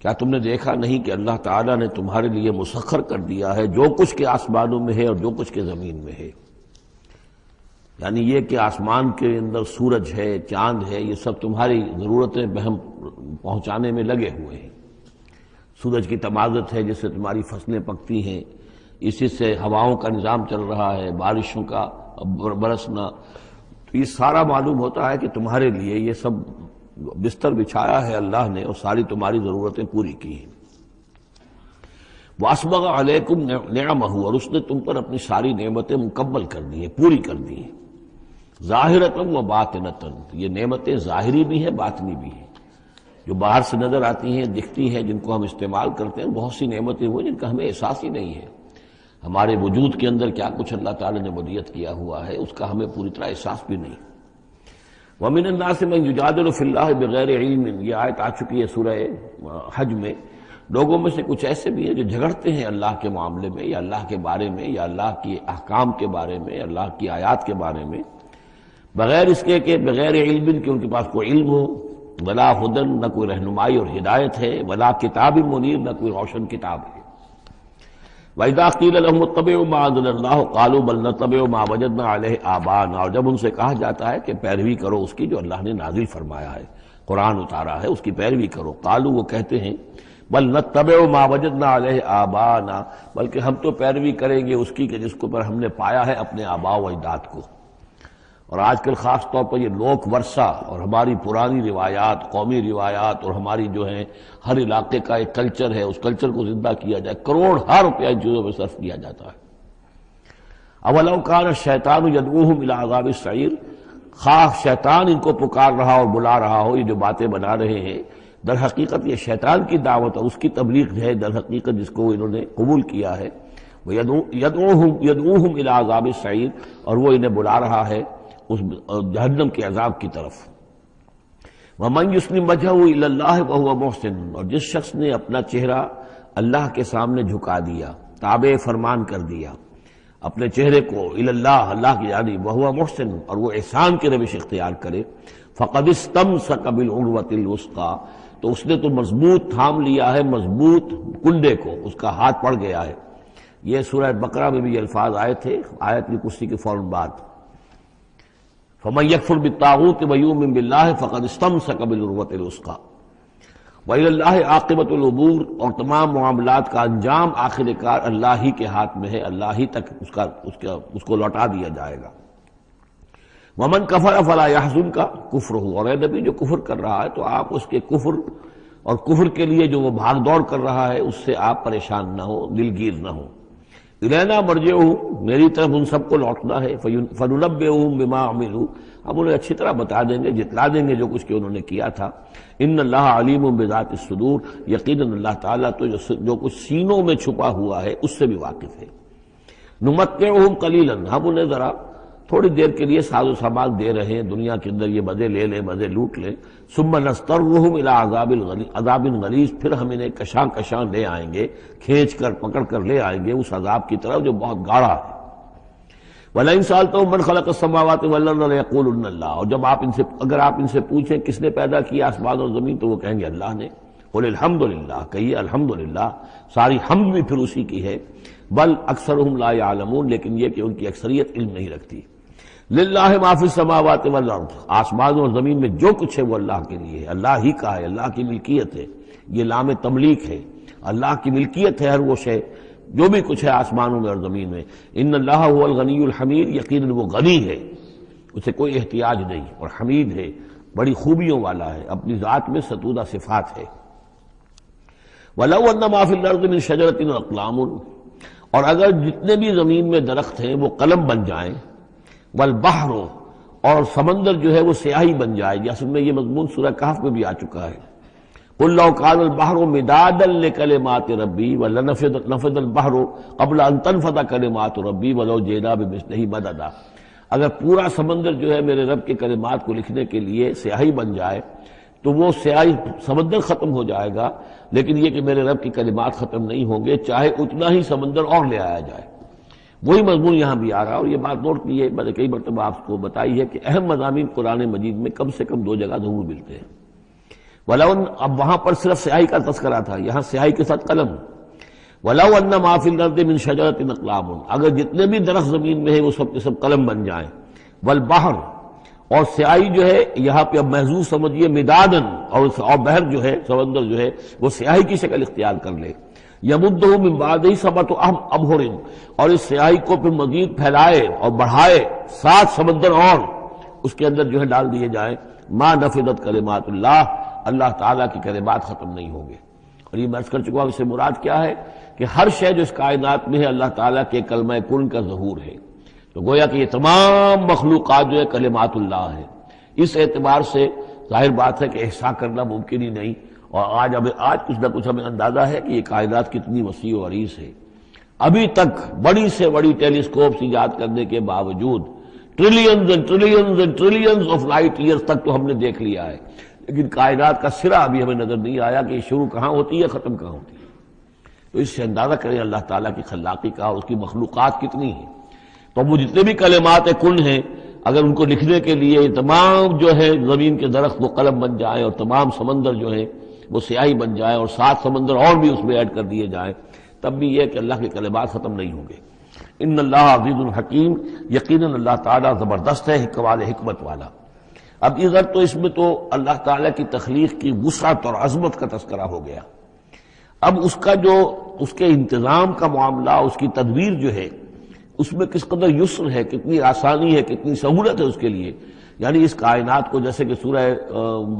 کیا تم نے دیکھا نہیں کہ اللہ تعالیٰ نے تمہارے لیے مسخر کر دیا ہے جو کچھ کے آسمانوں میں ہے اور جو کچھ کے زمین میں ہے، یعنی یہ کہ آسمان کے اندر سورج ہے، چاند ہے، یہ سب تمہاری ضرورتیں بہم پہنچانے میں لگے ہوئے ہیں۔ سورج کی تمازت ہے جس سے تمہاری فصلیں پکتی ہیں، اسی سے ہواؤں کا نظام چل رہا ہے، بارشوں کا برسنا، تو یہ سارا معلوم ہوتا ہے کہ تمہارے لیے یہ سب بستر بچھایا ہے اللہ نے اور ساری تمہاری ضرورتیں پوری کی ہیں۔ وَأَسْبَغَ عَلَيْكُمْ نِعَمَهُ، اور اس نے تم پر اپنی ساری نعمتیں مکمل کر دی ہیں، پوری کر دی ہیں۔ ظاہرۃً و باطنۃً، یہ نعمتیں ظاہری بھی ہیں باطنی بھی ہیں، جو باہر سے نظر آتی ہیں دکھتی ہیں، جن کو ہم استعمال کرتے ہیں، بہت سی نعمتیں وہ جن کا ہمیں احساس ہی نہیں ہے۔ ہمارے وجود کے اندر کیا کچھ اللہ تعالی نے ودیعت کیا ہوا ہے اس کا ہمیں پوری طرح احساس بھی نہیں۔ وَمِنَ النَّاسِ مَن يُجَادِلُ فِي اللَّهِ بِغَيْرِ عِلْمٍ، یہ آیت آ چکی ہے سورہ حج میں۔ لوگوں میں سے کچھ ایسے بھی ہیں جو جھگڑتے ہیں اللہ کے معاملے میں یا اللہ کے بارے میں یا اللہ کے احکام کے بارے میں، اللہ کی آیات کے بارے میں، بغیر اس کے کہ بغیر علم کہ ان کے پاس کوئی علم ہو، ولا ہدن، نہ کوئی رہنمائی اور ہدایت ہے، ولا کتاب منیر، نہ کوئی روشن کتاب ہے۔ وَإِذَا قِيلَ لَهُمُ اتَّبِعُوا مَا أَنزَلَ اللَّهُ قَالُوا بَلْ نَتَّبِعُ مَا وَجَدْنَا عَلَيْهِ آبَاءَنَا، اور جب ان سے کہا جاتا ہے کہ پیروی کرو اس کی جو اللہ نے نازل فرمایا ہے، قرآن اتارا ہے، اس کی پیروی کرو، قالوا، وہ کہتے ہیں، بل نتبع ما وجدنا علیہ آباءنا، بلکہ ہم تو پیروی کریں گے اس کی کہ جس کو پر ہم نے پایا ہے اپنے آباء و اجداد کو۔ اور آج کل خاص طور پر یہ لوک ورثہ اور ہماری پرانی روایات، قومی روایات، اور ہماری جو ہیں ہر علاقے کا ایک کلچر ہے، اس کلچر کو زندہ کیا جائے، کروڑ ہر روپیہ ان چیزوں میں صرف کیا جاتا ہے۔ اولو کان الشیطان یدعوہم الی عذاب السعیر، خواہ شیطان ان کو پکار رہا اور بلا رہا ہو، یہ جو باتیں بنا رہے ہیں در حقیقت یہ شیطان کی دعوت ہے، اس کی تبلیغ ہے در حقیقت جس کو انہوں نے قبول کیا ہے۔ یدعوہم الی عذاب السعیر، اور وہ انہیں بلا رہا ہے اس جہنم کے عذاب کی طرف۔ وَمَن يُسْلِمْ وَجْهَهُ إِلَى اللَّهِ وَهُوَ مُحْسِنٌ، اور جس شخص نے اپنا چہرہ اللہ کے سامنے جھکا دیا، تابع فرمان کر دیا اپنے چہرے کو الی اللہ، اللہ کی جانب، وَهُوَ مُحْسِنٌ، اور وہ احسان کی روش اختیار کرے، فَقَدِ اسْتَمْسَكَ بِالْعُرْوَةِ الْوُثْقَىٰ، تو اس نے تو مضبوط تھام لیا ہے مضبوط کنڈے کو، اس کا ہاتھ پڑ گیا ہے۔ یہ سورہ بقرہ میں بھی یہ الفاظ آئے تھے آیت الکرسی کے فوراً بعد۔ فَمَن يَكْفُرْ بِالطَّاغُوتِ وَيُؤْمِن بِاللَّهِ فَقَدِ اسْتَمْسَكَ بِالْعُرْوَةِ الْوُثْقَىٰ وَإِلَى اللَّهِ عَاقِبَةُ الْأُمُورِ، اور تمام معاملات کا انجام آخر کار اللہ ہی کے ہاتھ میں ہے، اللہ ہی تک اس کو لوٹا دیا جائے گا۔ وَمَن كَفَرَ فَلَا يَحْزُنْكَ كُفْرُهُ، اور اے نبی جو کفر کر رہا ہے تو آپ اس کے کفر اور کفر کے لیے جو وہ بھاگ دوڑ کر رہا ہے اس سے آپ پریشان نہ ہو، دلگیر نہ ہو۔ الینا مرجعہم، میری طرف ان سب کو لوٹنا ہے، فننبئہم بما عملوا، ہم انہیں اچھی طرح بتا دیں گے، جتلا دیں گے جو کچھ کہ انہوں نے کیا تھا۔ ان اللہ علیم بذات الصدور، یقیناً اللہ تعالیٰ تو جو کچھ سینوں میں چھپا ہوا ہے اس سے بھی واقف ہے۔ نمتعہم قلیلا، ہم انہیں ذرا تھوڑی دیر کے لیے ساز و سامان دے رہے ہیں، دنیا کے اندر یہ مزے لے لیں، مزے لوٹ لیں، ثم نضطرهم الى عذاب غلیظ، پھر ہم انہیں کشاں کشاں لے آئیں گے، کھینچ کر پکڑ کر لے آئیں گے اس عذاب کی طرف جو بہت گاڑھا ہے۔ وَلَئِن سَأَلْتَهُم مَّن خَلَقَ السَّمَاوَاتِ وَالْأَرْضَ لَيَقُولُنَّ اللَّهُ، اور جب اگر آپ ان سے پوچھیں کس نے پیدا کیا آسمان اور زمین تو وہ کہیں گے اللہ نے۔ قُلِ الْحَمْدُ لِلَّهِ، کہیے الحمدللہ، ساری حمد بھی پھر اسی کی ہے۔ بل اکثرهم لا يعلمون، لیکن یہ کہ ان کی اکثریت علم نہیں رکھتی۔ للہ ما فی السماوات والارض، آسمان اور زمین میں جو کچھ ہے وہ اللہ کے لیے ہے، اللہ ہی کا ہے، اللہ کی ملکیت ہے، یہ لام تملیک ہے، اللہ کی ملکیت ہے ہر وہ شے جو بھی کچھ ہے آسمانوں میں اور زمین میں۔ ان اللہ هو الغنی الحمید، یقیناً وہ غنی ہے، اسے کوئی احتیاج نہیں، اور حمید ہے، بڑی خوبیوں والا ہے، اپنی ذات میں ستودہ صفات ہے۔ وَلَوْ أَنَّ مَا فِي الْأَرْضِ مِنْ شَجَرَةٍ أَقْلَامٌ، اور اگر جتنے بھی زمین میں درخت ہیں وہ قلم بن جائیں، والبحر، اور سمندر جو ہے وہ سیاہی بن جائے، جیسے میں یہ مضمون سورہ کہف میں بھی آ چکا ہے۔ قُلْ لَوْ كَانَ الْبَحْرُ مِدَادًا لِكَلِمَاتِ رَبِّي وَلَنَفِدَ الْبَحْرُ قَبْلَ أَن تَنفَدَ كَلِمَاتُ رَبِّي وَلَوْ جِئْنَا بِمِثْلِهِ مَدَدًا، اگر پورا سمندر جو ہے میرے رب کے کلمات کو لکھنے کے لیے سیاہی بن جائے تو وہ سیاہی سمندر ختم ہو جائے گا، لیکن یہ کہ میرے رب کی کلمات ختم نہیں ہوں گے، چاہے اتنا ہی سمندر اور لے آیا جائے۔ وہی مضمون یہاں بھی آ رہا، اور یہ بات نوٹ کی ہے، میں نے کئی مرتبہ آپ کو بتائی ہے کہ اہم مضامین قرآن مجید میں کم سے کم دو جگہ ضرور ملتے ہیں۔ وَلَوْ، اب وہاں پر صرف سیاہی کا تذکرہ تھا، یہاں سیاہی کے ساتھ قلم۔ وَلَوْ أَنَّ مَا فِي الْأَرْضِ مِنْ شَجَرَةٍ أَقْلَامٌ، اگر جتنے بھی درخت زمین میں ہیں وہ سب کے سب قلم بن جائیں۔ وَالْبَحْرُ، اور سیاہی جو ہے یہاں پہ اب محظوظ سمجھیے مدادن، اور بحر جو ہے سمندر جو ہے وہ سیاہی کی شکل اختیار کر لے۔ یمدہ من بعدہ سبعۃ ابحر، اور اس سیاہی کو پھر مزید پھیلائے اور بڑھائے 7 سمندر اور اس کے اندر جو ہے ڈال دیے جائیں، ما نفدت کلمات اللہ، اللہ تعالیٰ کی کلمات ختم نہیں ہوں گے۔ اور یہ میں عرض کر چکا ہوں، اس سے مراد کیا ہے کہ ہر شے جو اس کائنات میں ہے اللہ تعالیٰ کے کلمہ کن کا ظہور ہے، تو گویا کہ یہ تمام مخلوقات جو ہے کلمات اللہ ہے۔ اس اعتبار سے ظاہر بات ہے کہ احصاء کرنا ممکن ہی نہیں، اور آج کچھ نہ کچھ ہمیں اندازہ ہے کہ یہ کائنات کتنی وسیع و عریض ہے۔ ابھی تک بڑی سے بڑی ٹیلیسکوپس ایجاد کرنے کے باوجود trillions and trillions and trillions of light years تک تو ہم نے دیکھ لیا ہے، لیکن کائنات کا سرا ابھی ہمیں نظر نہیں آیا کہ یہ شروع کہاں ہوتی ہے ختم کہاں ہوتی ہے۔ تو اس سے اندازہ کریں اللہ تعالیٰ کی خلاقی کا اور اس کی مخلوقات کتنی ہیں۔ تو وہ جتنے بھی کلمات کن ہیں، اگر ان کو لکھنے کے لیے تمام جو ہے زمین کے درخت وہ قلم بن جائیں، اور تمام سمندر جو ہیں وہ سیاہی بن جائیں، اور 7 سمندر اور بھی اس میں ایڈ کر دیے جائیں، تب بھی یہ کہ اللہ کے کلمات ختم نہیں ہوں گے۔ ان اللہ عزیز الحکیم، یقیناً اللہ تعالیٰ زبردست ہے، حکمت والا۔ اب ادھر تو اس میں تو اللہ تعالیٰ کی تخلیق کی وسعت اور عظمت کا تذکرہ ہو گیا۔ اب اس کا جو اس کے انتظام کا معاملہ، اس کی تدبیر جو ہے، اس میں کس قدر یسر ہے، کتنی آسانی ہے، کتنی سہولت ہے اس کے لیے۔ یعنی اس کائنات کو جیسے کہ سورہ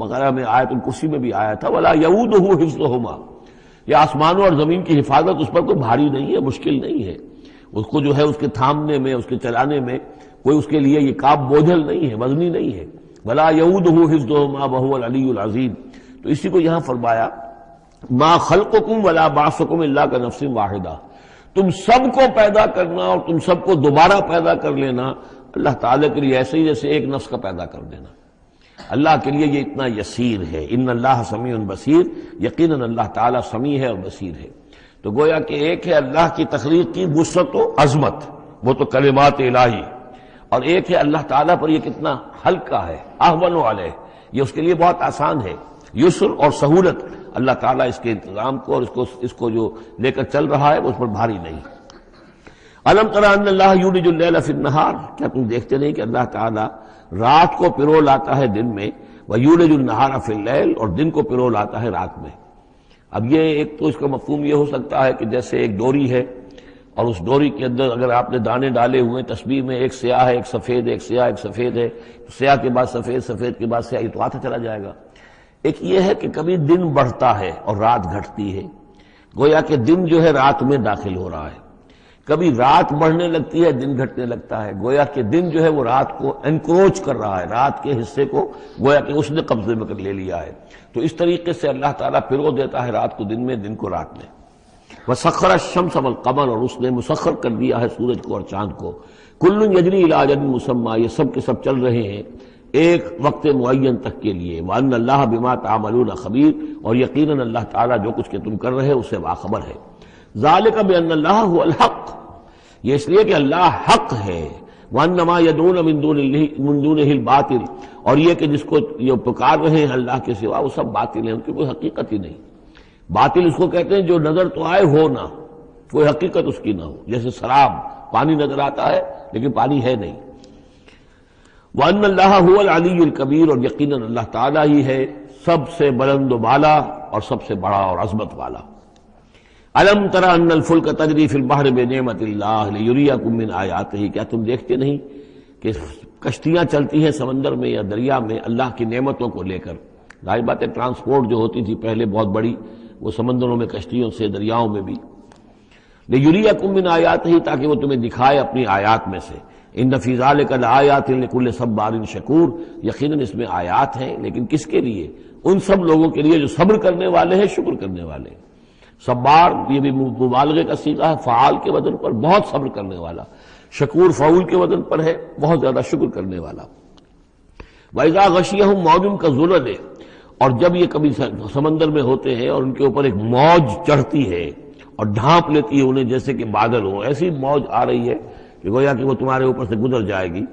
بقرہ میں آیت الکرسی میں بھی آیا تھا، وَلَا يَئُودُهُ حِفْظُهُمَا، یہ آسمانوں اور زمین کی حفاظت اس پر کوئی بھاری نہیں ہے، مشکل نہیں ہے، اس کو جو ہے اس کے تھامنے میں، اس کے چلانے میں کوئی اس کے لیے یہ کام بوجھل نہیں ہے، وزنی نہیں ہے۔ وَلَا يَئُودُهُ حِفْظُهُمَا وَهُوَ الْعَلِيُّ الْعَظِيمُ، تو اسی کو یہاں فرمایا مَا خَلْقُكُمْ وَلَا بَعْثُكُمْ إِلَّا كَنَفْسٍ وَاحِدَةٍ، تم سب کو پیدا کرنا اور تم سب کو دوبارہ پیدا کر لینا اللہ تعالیٰ کے لیے ایسے ہی جیسے ایک نفس کا پیدا کر دینا، اللہ کے لیے یہ اتنا یسیر ہے۔ ان اللہ سمیع بصیر، یقیناً اللہ تعالیٰ سمیع ہے اور بصیر ہے۔ تو گویا کہ ایک ہے اللہ کی تخلیق کی وسعت و عظمت، وہ تو کلمات الہی، اور ایک ہے اللہ تعالیٰ پر یہ کتنا ہلکا ہے، اہون علیہ، یہ اس کے لیے بہت آسان ہے، یسر اور سہولت اللہ تعالیٰ اس کے انتظام کو اور اس کو جو لے کر چل رہا ہے وہ اس پر بھاری نہیں۔ الم تر ان اللہ یولج اللیل فی النہار، کیا تم دیکھتے نہیں کہ اللہ تعالیٰ رات کو پرو لاتا ہے دن میں، ویولج النہار فی اللیل، اور دن کو پرو لاتا ہے رات میں۔ اب یہ ایک تو اس کا مفہوم یہ ہو سکتا ہے کہ جیسے ایک ڈوری ہے، اور اس ڈوری کے اندر اگر آپ نے دانے ڈالے ہوئے تسبیح میں، ایک سیاہ ہے ایک سفید ہے، ایک سیاہ ایک سفید ہے، سیاہ کے بعد سفید، سفید کے بعد سیاہ، یہ تو آتا چلا جائے گا۔ ایک یہ ہے کہ کبھی دن بڑھتا ہے اور رات گھٹتی ہے، گویا کہ دن جو ہے رات میں داخل ہو رہا ہے، کبھی رات بڑھنے لگتی ہے دن گھٹنے لگتا ہے، گویا کہ دن جو ہے وہ رات کو انکروچ کر رہا ہے، رات کے حصے کو گویا کہ اس نے قبضے میں کر لے لیا ہے۔ تو اس طریقے سے اللہ تعالیٰ پرو دیتا ہے رات کو دن میں، دن کو رات میں۔ وَسَخَّرَ الشَّمْسَ وَالْقَمَرَ، اور اس نے مسخر کر دیا ہے سورج کو اور چاند کو، کل یجری الی اجل مسمی، یہ سب کے سب چل رہے ہیں ایک وقت معین تک کے لیے، وان اللہ بما تعملون خبیر، اور یقیناً اللہ تعالیٰ جو کچھ کہ تم کر رہے ہو اسے باخبر ہے۔ ذالک بان اللہ هو الحق، یہ اس لیے کہ اللہ حق ہے، وانما یدعون من دونہ الباطل، اور یہ کہ جس کو یہ پکار رہے ہیں اللہ کے سوا وہ سب باطل ہیں، ان کی کوئی حقیقت ہی نہیں۔ باطل اس کو کہتے ہیں جو نظر تو آئے ہو نہ، کوئی حقیقت اس کی نہ ہو، جیسے شراب، پانی نظر آتا ہے لیکن پانی ہے نہیں۔ وَأَنَّ اللَّهَ هُوَ الْعَلِيُّ الْكَبِيرُ، اور یقیناً اللہ تعالیٰ ہی ہے سب سے بلند و بالا اور سب سے بڑا اور عظمت والا۔ أَلَمْ تَرَ أَنَّ الْفُلْكَ تَجْرِي فِي الْبَحْرِ بِنِعْمَتِ اللَّهِ لِيُرِيَكُم مِّنْ آيَاتِهِ، کیا تم دیکھتے نہیں کہ کشتیاں چلتی ہیں سمندر میں یا دریا میں اللہ کی نعمتوں کو لے کر؟ ظاہر بات ہے ٹرانسپورٹ جو ہوتی تھی پہلے بہت بڑی، وہ سمندروں میں کشتیوں سے، دریاؤں میں بھی۔ لِيُرِيَكُم مِّنْ آيَاتِهِ، تاکہ وہ تمہیں دکھائے اپنی آیات میں سے۔ ان فی ذلک لآیات لکل صبار شکور، یقیناً اس میں آیات ہیں، لیکن کس کے لیے؟ ان سب لوگوں کے لیے جو صبر کرنے والے ہیں، شکر کرنے والے ہیں۔ صبار یہ بھی مبالغے کا صیغہ ہے، فعال کے وزن پر، بہت صبر کرنے والا۔ شکور فعول کے وزن پر ہے، بہت زیادہ شکر کرنے والا۔ وَإِذَا غَشِيَهُم مَّوْجٌ كَالظُّلَلِ، اور جب یہ کبھی سمندر میں ہوتے ہیں اور ان کے اوپر ایک موج چڑھتی ہے اور ڈھانپ لیتی ہے انہیں جیسے کہ بادل ہو، ایسی موج آ رہی ہے کہ گویا کہ وہ تمہارے اوپر سے گزر جائے گی۔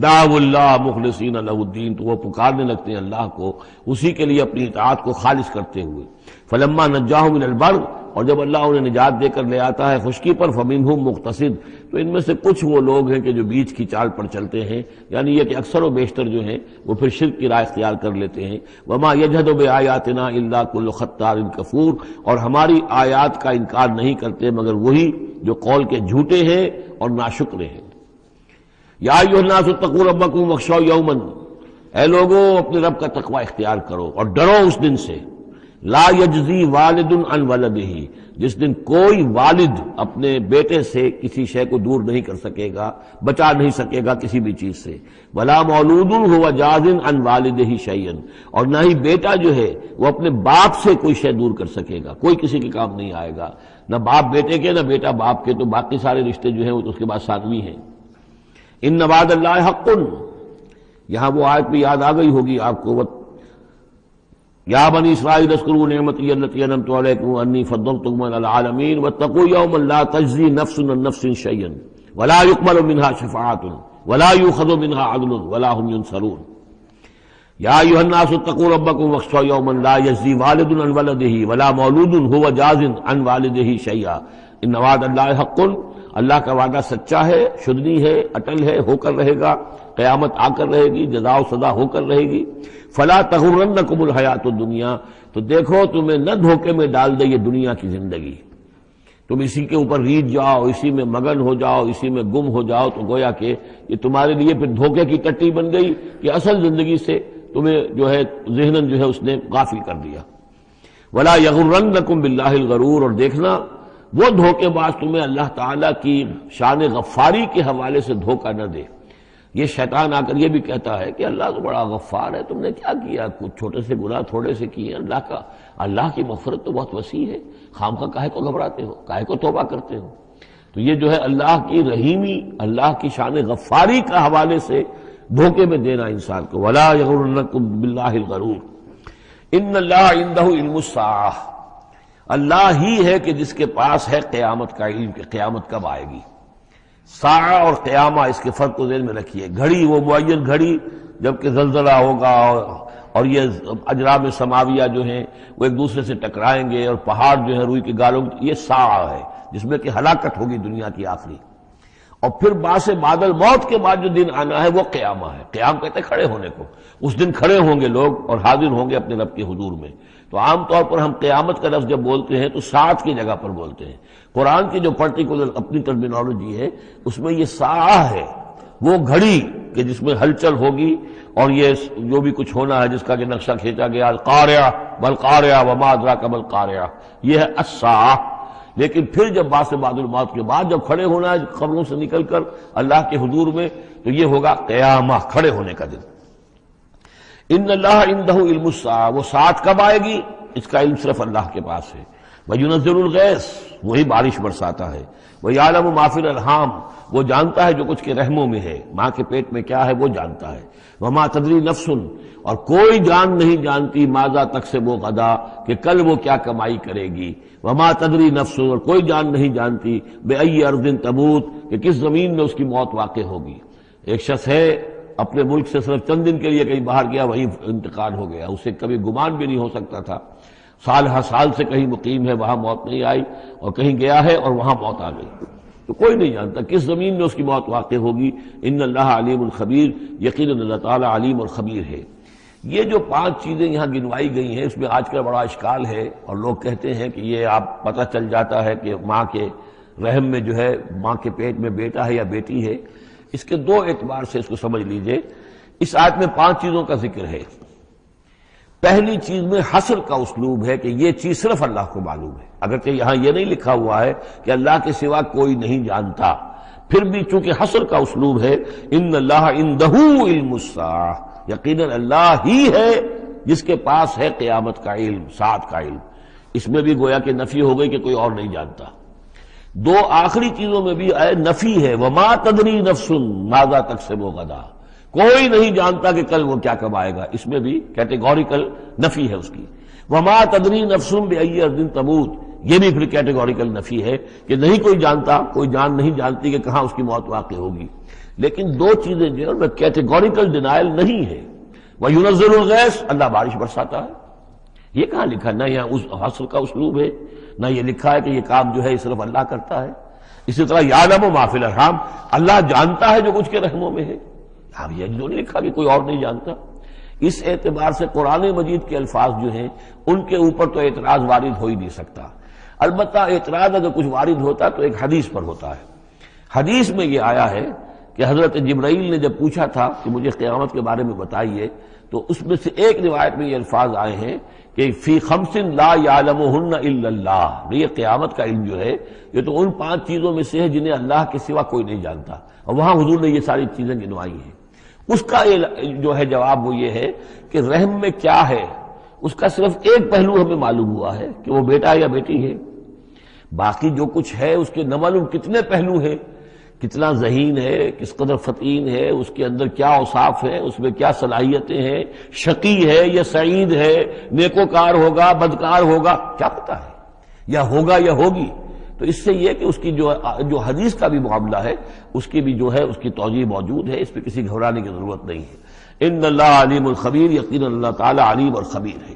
دعوا اللہ مخلصین لہ الدین، تو وہ پکارنے لگتے ہیں اللہ کو اسی کے لیے اپنی اطاعت کو خالص کرتے ہوئے۔ فلما نجاہم الی البر، اور جب اللہ انہیں نجات دے کر لے آتا ہے خشکی پر، فمنہم مقتصد، تو ان میں سے کچھ وہ لوگ ہیں کہ جو بیچ کی چال پر چلتے ہیں، یعنی یہ کہ اکثر و بیشتر جو ہیں وہ پھر شرک کی راہ اختیار کر لیتے ہیں۔ وما یجحد بآیاتنا الا کل ختار کفور، اور ہماری آیات کا انکار نہیں کرتے مگر وہی جو قول کے جھوٹے ہیں اور ناشکرے ہیں۔ یا ایھا الناس اتقوا ربکم واخشوا یوما، اے لوگو اپنے رب کا تقوی اختیار کرو اور ڈرو اس دن سے، لا یجزی والد عن ولدہ، جس دن کوئی والد اپنے بیٹے سے کسی شے کو دور نہیں کر سکے گا، بچا نہیں سکے گا کسی بھی چیز سے، ولا مولود هو جاز عن والدہ شیئا، اور نہ ہی بیٹا جو ہے وہ اپنے باپ سے کوئی شے دور کر سکے گا، کوئی کسی کے کام نہیں آئے گا، نہ باپ بیٹے کے نہ بیٹا باپ کے، تو باقی سارے رشتے جو ہیں وہ تو اس کے بعد ثانوی ہیں۔ ان وعد اللہ حق، یہاں وہ آیت بھی یاد آ گئی ہوگی آپ کو، یا بنی اسرائیل اذکروا نعمتی التی انعمت علیکم وانی فضلتکم علی العالمین واتقوا یوما لا تجزی نفس عن نفس شیئا ولا يقبل منها شفاعۃ ولا یؤخذ منها عدل ولا هم ينصرون۔ یا ایھا الناس اتقوا ربکم واخشوا یوما لا یجزی والد عن ولدہ ولا مولود هو جاز عن والدہ شیئا ان وعد اللہ حق، اللہ کا وعدہ سچا ہے، شدنی ہے، اٹل ہے، ہو کر رہے گا، قیامت آ کر رہے گی، جزا و سزا ہو کر رہے گی۔ فلا تغرنکم الحیات الدنیا، تو دیکھو تمہیں نہ دھوکے میں ڈال دے یہ دنیا کی زندگی، تم اسی کے اوپر ریجھ جاؤ، اسی میں مگن ہو جاؤ، اسی میں گم ہو جاؤ، تو گویا کہ یہ تمہارے لیے پھر دھوکے کی ٹٹی بن گئی کہ اصل زندگی سے تمہیں جو ہے ذہناً جو ہے اس نے غافل کر دیا۔ ولا یغرنکم باللہ الغرور، اور دیکھنا وہ دھوکے باز تمہیں اللہ تعالیٰ کی شان غفاری کے حوالے سے دھوکہ نہ دے۔ یہ شیطان آ کر یہ بھی کہتا ہے کہ اللہ تو بڑا غفار ہے، تم نے کیا کیا، کچھ چھوٹے سے گناہ تھوڑے سے کیے، اللہ کی مغفرت تو بہت وسیع ہے، خامخواہ کاہے کو گھبراتے ہو، کاہے کو توبہ کرتے ہو۔ تو یہ جو ہے اللہ کی رحیمی، اللہ کی شان غفاری کا حوالے سے دھوکے میں دینا انسان کو۔ ولا یغرنکم باللہ الغرور ان اللہ عندہ علم الساعہ، اللہ ہی ہے کہ جس کے پاس ہے قیامت کا علم کہ قیامت کب آئے گی۔ ساعہ اور قیامہ، اس کے فرق کو ذہن میں رکھیے۔ گھڑی وہ معین گھڑی جب کہ زلزلہ ہوگا اور یہ اجرام سماویہ جو ہیں وہ ایک دوسرے سے ٹکرائیں گے اور پہاڑ جو ہے روئی کے گالوں، یہ ساعہ ہے جس میں کہ ہلاکت ہوگی دنیا کی آخری۔ اور پھر باعث بعد الموت کے بعد جو دن آنا ہے وہ قیامہ ہے۔ قیام کہتے ہیں کھڑے ہونے کو، اس دن کھڑے ہوں گے لوگ اور حاضر ہوں گے اپنے رب کے حضور میں۔ تو عام طور پر ہم قیامت کا لفظ جب بولتے ہیں تو ساعت کی جگہ پر بولتے ہیں۔ قرآن کی جو پرٹیکولر اپنی ٹرمینالوجی ہے اس میں یہ ساعہ ہے، وہ گھڑی کہ جس میں ہلچل ہوگی اور یہ جو بھی کچھ ہونا ہے جس کا کہ نقشہ کھینچا گیا، القاریہ والقاریہ وما ادراک ما القاریہ، یہ ہے الساعہ۔ لیکن پھر جب بعد الموت کے بعد جب کھڑے ہونا ہے قبروں سے نکل کر اللہ کے حضور میں، تو یہ ہوگا قیامہ، کھڑے ہونے کا دن۔ ان اللہ عندہ علم الساعہ، وہ ساعت کب آئے گی اس کا علم صرف اللہ کے پاس ہے۔ وَيُنَزِّلُ الْغَيْثَ، وہی بارش برساتا ہے، وَيَعْلَمُ مَا فِي الْأَرْحَامِ، وہ جانتا ہے جو کچھ کے رحموں میں ہے، ماں کے پیٹ میں کیا ہے وہ جانتا ہے، وَمَا تَدْرِي نَفْسٌ، اور کوئی جان نہیں جانتی ماذا تکسب غدا، کہ کل وہ کیا کمائی کرے گی، وَمَا تَدْرِي نَفْسٌ، اور کوئی جان نہیں جانتی بِأَيِّ أَرْضٍ تَمُوتُ، کہ کس زمین میں اس کی موت واقع ہوگی۔ ایک شخص ہے اپنے ملک سے صرف چند دن کے لیے کہیں باہر گیا، وہیں انتقال ہو گیا، اسے کبھی گمان بھی نہیں ہو سکتا تھا، سال ہر سال سے کہیں مقیم ہے، وہاں موت نہیں آئی، اور کہیں گیا ہے اور وہاں موت آ گئی، تو کوئی نہیں جانتا کس زمین میں اس کی موت واقع ہوگی۔ ان اللہ علیم الخبیر، یقیناً اللہ تعالیٰ علیم اور خبیر ہے۔ یہ جو 5 چیزیں یہاں گنوائی گئی ہیں، اس میں آج کل بڑا اشکال ہے، اور لوگ کہتے ہیں کہ یہ آپ پتہ چل جاتا ہے کہ ماں کے رحم میں جو ہے، ماں کے پیٹ میں بیٹا ہے یا بیٹی ہے۔ اس کے 2 اعتبار سے اس کو سمجھ لیجئے۔ اس آیت میں 5 چیزوں کا ذکر ہے۔ پہلی چیز میں حصر کا اسلوب ہے کہ یہ چیز صرف اللہ کو معلوم ہے، اگرچہ یہاں یہ نہیں لکھا ہوا ہے کہ اللہ کے سوا کوئی نہیں جانتا، پھر بھی چونکہ حصر کا اسلوب ہے، ان اللہ عندہ علم الساعہ، یقیناً اللہ ہی ہے جس کے پاس ہے قیامت کا علم، ساعت کا علم۔ اس میں بھی گویا کہ نفی ہو گئی کہ کوئی اور نہیں جانتا۔ 2 آخری چیزوں میں بھی نفی ہے، وما تدری نفس ماذا تکسب غدا، کوئی نہیں جانتا کہ کل وہ کیا کمائے گا، اس میں بھی کیٹیگوریکل نفی ہے اس کی۔ وما تدری نفس بأی ارض تموت، یہ بھی پھر کیٹیگوریکل نفی ہے کہ نہیں کوئی جانتا، کوئی جان نہیں جانتی کہ کہاں اس کی موت واقع ہوگی۔ لیکن 2 چیزیں جو ہے کیٹیگوریکل ڈینائل نہیں ہے۔ وَيُنَزِّلُ الْغَيْثَ، اللہ بارش برساتا ہے، یہ کہاں لکھا؟ نہ یہاں اس حصر کا اسلوب ہے، نہ یہ لکھا ہے کہ یہ کام جو ہے صرف اللہ کرتا ہے۔ اسی طرح یعلم ما فی الارحام، اللہ جانتا ہے جو کچھ کے رحموں میں ہے، اب یہ جو نہیں لکھا کہ کوئی اور نہیں جانتا۔ اس اعتبار سے قرآن مجید کے الفاظ جو ہیں ان کے اوپر تو اعتراض وارد ہو ہی نہیں سکتا۔ البتہ اعتراض اگر کچھ وارد ہوتا تو ایک حدیث پر ہوتا ہے۔ حدیث میں یہ آیا ہے کہ حضرت جبرائیل نے جب پوچھا تھا کہ مجھے قیامت کے بارے میں بتائیے، تو اس میں سے ایک روایت میں یہ الفاظ آئے ہیں کہ فی 5 لا یعلمہن الا اللہ، یہ قیامت کا علم جو ہے یہ تو ان 5 چیزوں میں سے ہے جنہیں اللہ کے سوا کوئی نہیں جانتا، اور وہاں حضور نے یہ ساری چیزیں گنوائی ہیں۔ اس کا جو ہے جواب وہ یہ ہے کہ رحم میں کیا ہے اس کا صرف ایک پہلو ہمیں معلوم ہوا ہے کہ وہ بیٹا یا بیٹی ہے، باقی جو کچھ ہے اس کے نہ معلوم کتنے پہلو ہیں، کتنا ذہین ہے، کس قدر فطین ہے، اس کے اندر کیا اوصاف ہے، اس میں کیا صلاحیتیں ہیں، شقی ہے یا سعید ہے، نیکوکار ہوگا بدکار ہوگا، کیا پتہ ہے، یا ہوگا یا ہوگی۔ تو اس سے یہ کہ اس کی جو حدیث کا بھی معاملہ ہے اس کی بھی جو ہے اس کی توجیہ موجود ہے، اس پہ کسی گھبرانے کی ضرورت نہیں ہے۔ ان اللہ علیم الخبیر، یقیناً اللہ تعالی علیم اور خبیر ہے۔